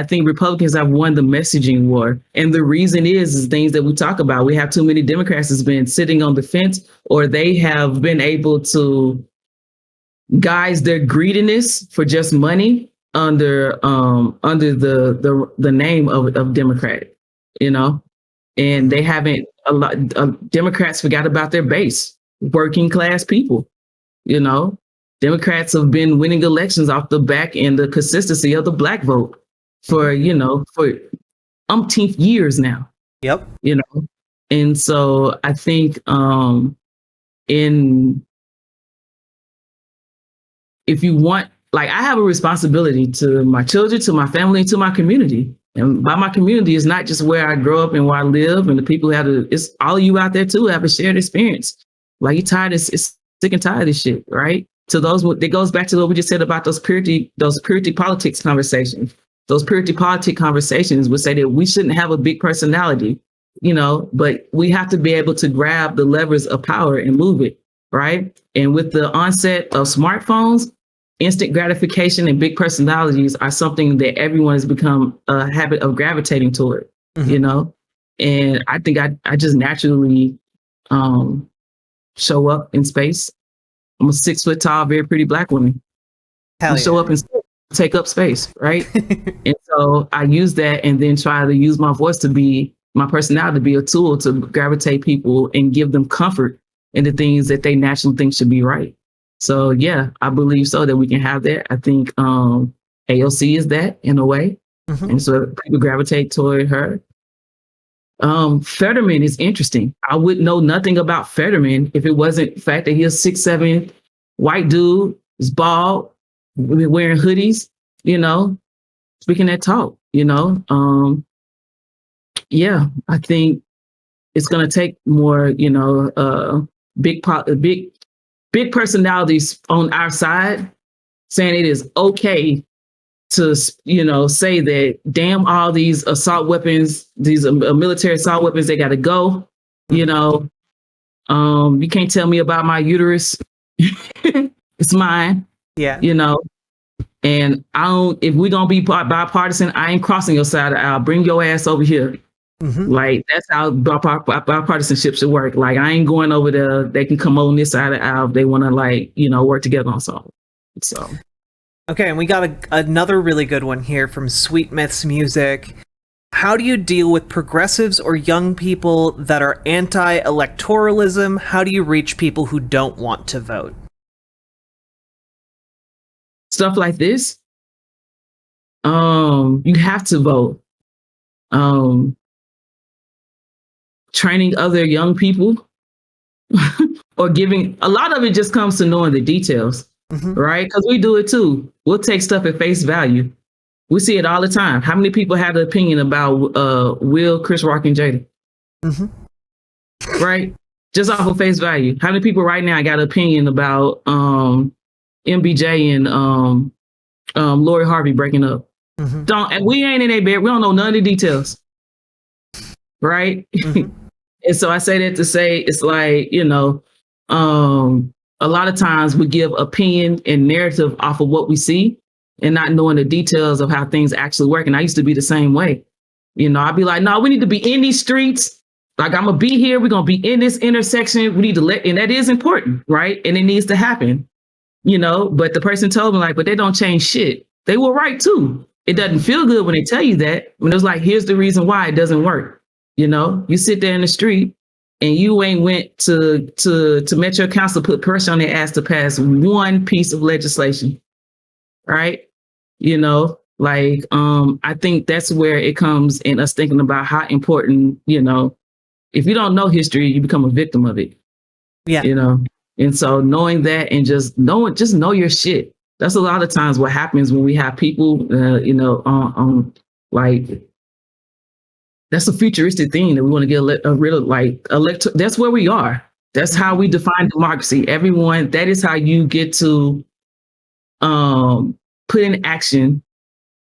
think Republicans have won the messaging war. And the reason is things that we talk about. We have too many Democrats that's been sitting on the fence, or they have been able to guise their greediness for just money under the name of Democrat, and they haven't Democrats forgot about their base, working class people. Democrats have been winning elections off the back and the consistency of the black vote for umpteenth years now. Yep. And so I think if you want, like, I have a responsibility to my children, to my family, and to my community. And by my community is not just where I grow up and where I live and the people who it's all of you out there too have a shared experience. Like, you're tired, it's sick and tired of this shit, right? So that goes back to what we just said about those purity politics conversations. Those purity politic conversations would say that we shouldn't have a big personality, but we have to be able to grab the levers of power and move it, right? And with the onset of smartphones, instant gratification and big personalities are something that everyone has become a habit of gravitating toward, And I think I just naturally show up in space. I'm a 6 foot tall, very pretty black woman. I show up and take up space, right? And so I use that and then try to use my voice my personality to be a tool to gravitate people and give them comfort in the things that they naturally think should be right. So yeah, I believe so that we can have that. I think AOC is that in a way. And so people gravitate toward her. Fetterman is interesting. I would know nothing about Fetterman if it wasn't the fact that he's a 6'7" white dude, is bald, wearing hoodies, speaking that talk, I think it's going to take more, big personalities on our side saying it is okay to, say that, damn, all these assault weapons, these military assault weapons, they got to go. You can't tell me about my uterus. It's mine. Yeah. And if we're going to be bipartisan, I ain't crossing your side of the aisle. Bring your ass over here. Like, that's how bipartisanship should work. Like, I ain't going over there. They can come on this side of the aisle if they want to, work together on something. So. Okay, and we got another really good one here from Sweet Myths Music. How do you deal with progressives or young people that are anti-electoralism? How do you reach people who don't want to vote? Stuff like this. You have to vote. Training other young people or giving, a lot of it just comes to knowing the details, right? Because we do it too. We'll take stuff at face value. We see it all the time. How many people have an opinion about Will, Chris Rock, and Jada? Right? Just off of face value. How many people right now got an opinion about MBJ and Lori Harvey breaking up. And we ain't in a bed. We don't know none of the details. Right? And so I say that to say it's like, a lot of times we give opinion and narrative off of what we see and not knowing the details of how things actually work. And I used to be the same way. I'd be like, no, we need to be in these streets. Like, I'm going to be here. We're going to be in this intersection. We need to and that is important, right? And it needs to happen, but the person told me like, but they don't change shit. They were right too. It doesn't feel good when they tell you that. When it was like, here's the reason why it doesn't work. You sit there in the street and you ain't went to Metro Council, put pressure on their ass to pass one piece of legislation. Right. I think that's where it comes in us thinking about how important, if you don't know history, you become a victim of it. Yeah. And so knowing that and just know your shit. That's a lot of times what happens when we have people, that's a futuristic thing that we want to get rid of. That's where we are. That's how we define democracy. Everyone, that is how you get to put in action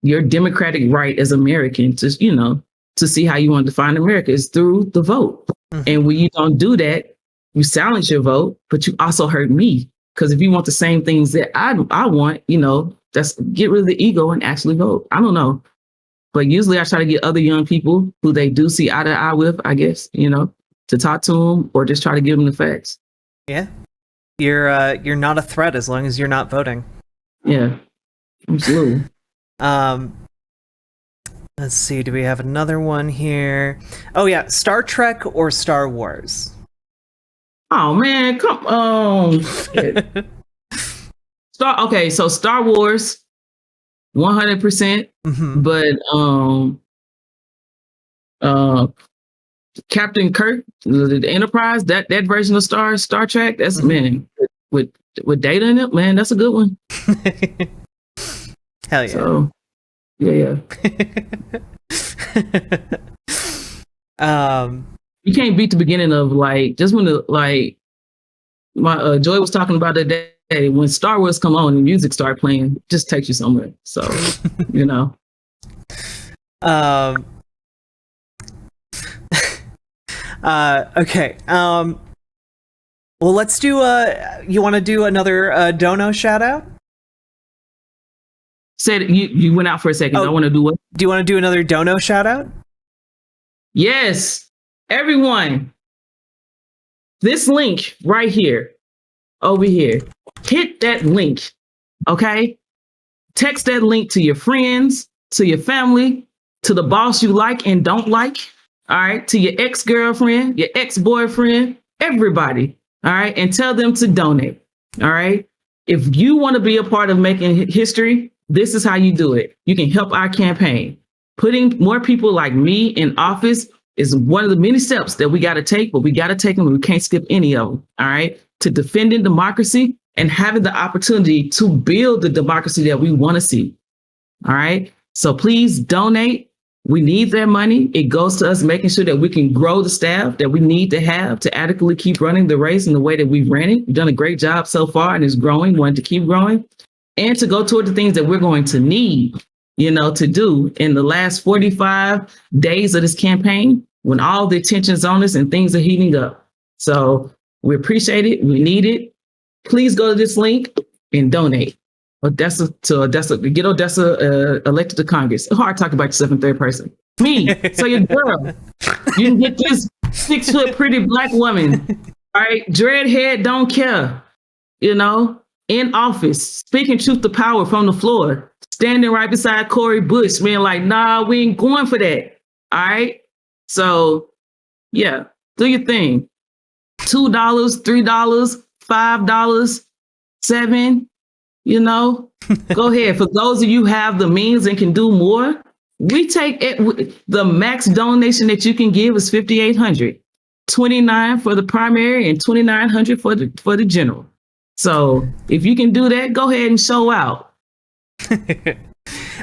your democratic right as American to see how you want to define America is through the vote. And when you don't do that, you silence your vote, but you also hurt me. Because if you want the same things that I want, that's get rid of the ego and actually vote. I don't know. But usually I try to get other young people who they do see eye to eye with, I guess, to talk to them or just try to give them the facts. Yeah. You're not a threat as long as you're not voting. Yeah. Absolutely. Let's see. Do we have another one here? Oh, yeah. Star Trek or Star Wars? Oh, man. Come on. So Star Wars. 100%, but Captain Kirk, the Enterprise, that version of Star Trek, that's man with data in it, man, that's a good one. Hell yeah! So, yeah. You can't beat the beginning of just when my Joy was talking about that day. When Star Wars come on and music start playing, it just takes you somewhere. So, Okay. Well, let's do you want to do another dono shout out? Said you went out for a second. I want to do what? Do you want to do another dono shout out? Yes. Everyone. This link right here. Over here. Hit that link. Okay? Text that link to your friends, to your family, to the boss you like and don't like. All right? To your ex-girlfriend, your ex-boyfriend, everybody. All right? And tell them to donate. All right? If you want to be a part of making history, this is how you do it. You can help our campaign. Putting more people like me in office is one of the many steps that we got to take, but we got to take them and we can't skip any of them. All right? To defending democracy and having the opportunity to build the democracy that we want to see. All right. So please donate. We need that money. It goes to us making sure that we can grow the staff that we need to have to adequately keep running the race in the way that we've ran it. We've done a great job so far and it's growing, want to keep growing and to go toward the things that we're going to need, to do in the last 45 days of this campaign when all the attention's on us and things are heating up. So we appreciate it. We need it. Please go to this link and donate. Odessa, get Odessa elected to Congress. It's hard to talk about yourself in third person. Me, so your girl. You can get this 6-foot pretty black woman. All right, dreadhead, don't care. In office, speaking truth to power from the floor, standing right beside Cori Bush, being like, nah, we ain't going for that. All right. So, yeah, do your thing. $2, $3, $5, $7, go ahead. For those of you who have the means and can do more, we take it. The max donation that you can give is $5,800, $2,900 for the primary and $2,900 for the general. So if you can do that, go ahead and show out.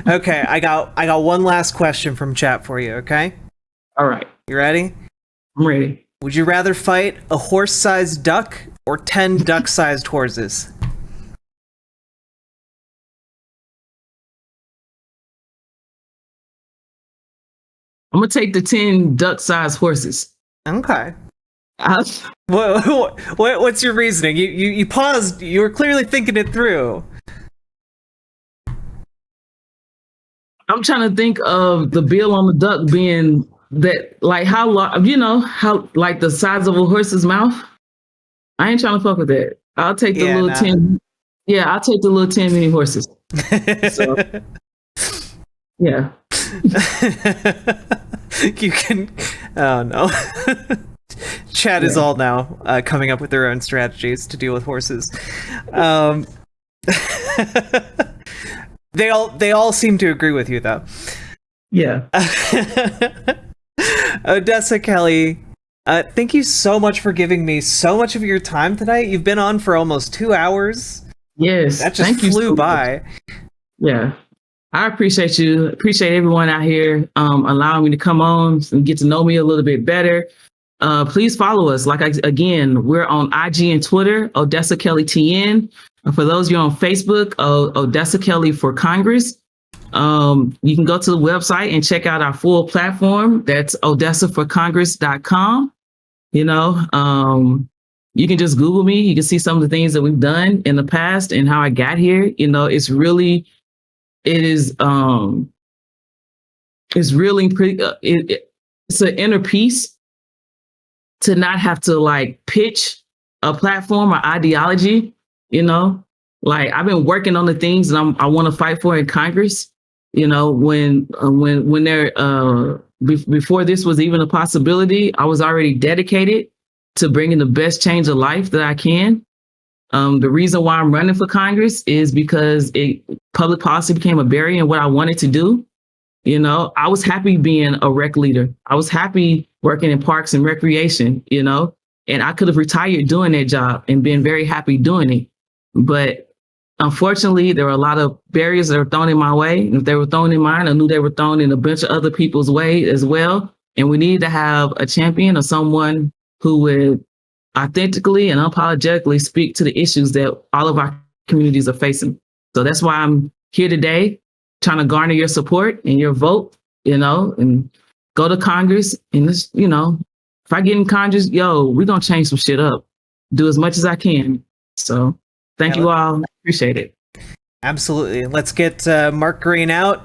Okay, I got one last question from chat for you. Okay. All right. You ready? I'm ready. Would you rather fight a horse-sized duck or 10 duck-sized horses? I'm gonna take the 10 duck-sized horses. Okay. What's your reasoning? You paused. You were clearly thinking it through. I'm trying to think of the bill on the duck being that, like, how long, how, like, the size of a horse's mouth. I ain't trying to fuck with that. I'll take the little 10. Yeah, I'll take the little 10 mini horses. So, yeah. You can. Oh no. Chad is all now coming up with their own strategies to deal with horses. They all seem to agree with you, though. Yeah. Odessa Kelly, thank you so much for giving me so much of your time tonight. You've been on for almost 2 hours. Yes. That just flew by. Yeah. I appreciate you. Appreciate everyone out here allowing me to come on and get to know me a little bit better. Please follow us. Again, we're on IG and Twitter, Odessa Kelly TN. For those of you on Facebook, Odessa Kelly for Congress. You can go to the website and check out our full platform. That's odessaforcongress.com. You can just Google me. You can see some of the things that we've done in the past and how I got here. It's really it's an inner peace to not have to like pitch a platform or ideology. Like I've been working on the things that I want to fight for in Congress. When they're before this was even a possibility, I was already dedicated to bringing the best change of life that I can. The reason why I'm running for Congress is because public policy became a barrier in what I wanted to do. I was happy being a rec leader. I was happy working in parks and recreation, and I could have retired doing that job and been very happy doing it. But unfortunately, there were a lot of barriers that were thrown in my way. And if they were thrown in mine, I knew they were thrown in a bunch of other people's way as well. And we needed to have a champion or someone who would authentically and unapologetically speak to the issues that all of our communities are facing. So that's why I'm here today, trying to garner your support and your vote, and go to Congress. And if I get in Congress, we're going to change some shit up, do as much as I can. So thank you all. Appreciate it. Absolutely. Let's get Mark Green out.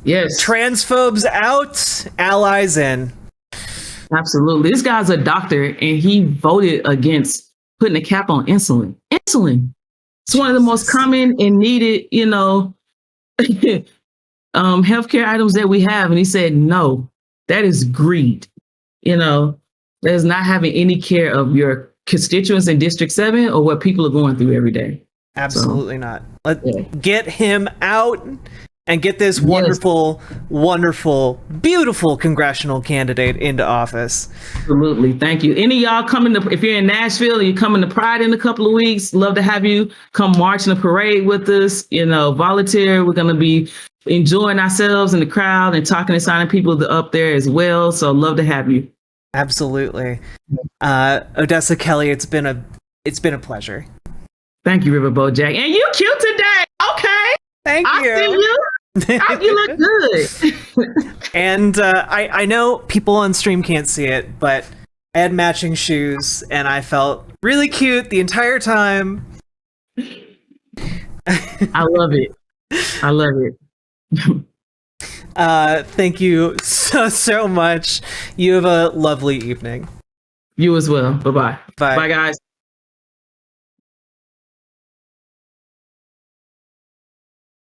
Yes. Transphobes out, allies in. Absolutely. This guy's a doctor and he voted against putting a cap on insulin. Insulin. It's one of the most common and needed, healthcare items that we have. And he said, no, that is greed. That is not having any care of your constituents in District 7 or what people are going through every day. Absolutely not. Let's get him out and get this wonderful, wonderful, beautiful congressional candidate into office. Absolutely. Thank you. Any of y'all coming to, if you're in Nashville and you're coming to Pride in a couple of weeks, love to have you come march in the parade with us, volunteer. We're going to be enjoying ourselves in the crowd and talking and signing people up there as well. So love to have you. Absolutely. Odessa Kelly, it's been a pleasure. Thank you, Riverboat Jack. And you cute today. Okay. Thank you. I see you. You look good. And I know people on stream can't see it, but I had matching shoes and I felt really cute the entire time. I love it. I love it. Thank you so much. You have a lovely evening. You as well. Bye-bye. Bye. Bye, guys.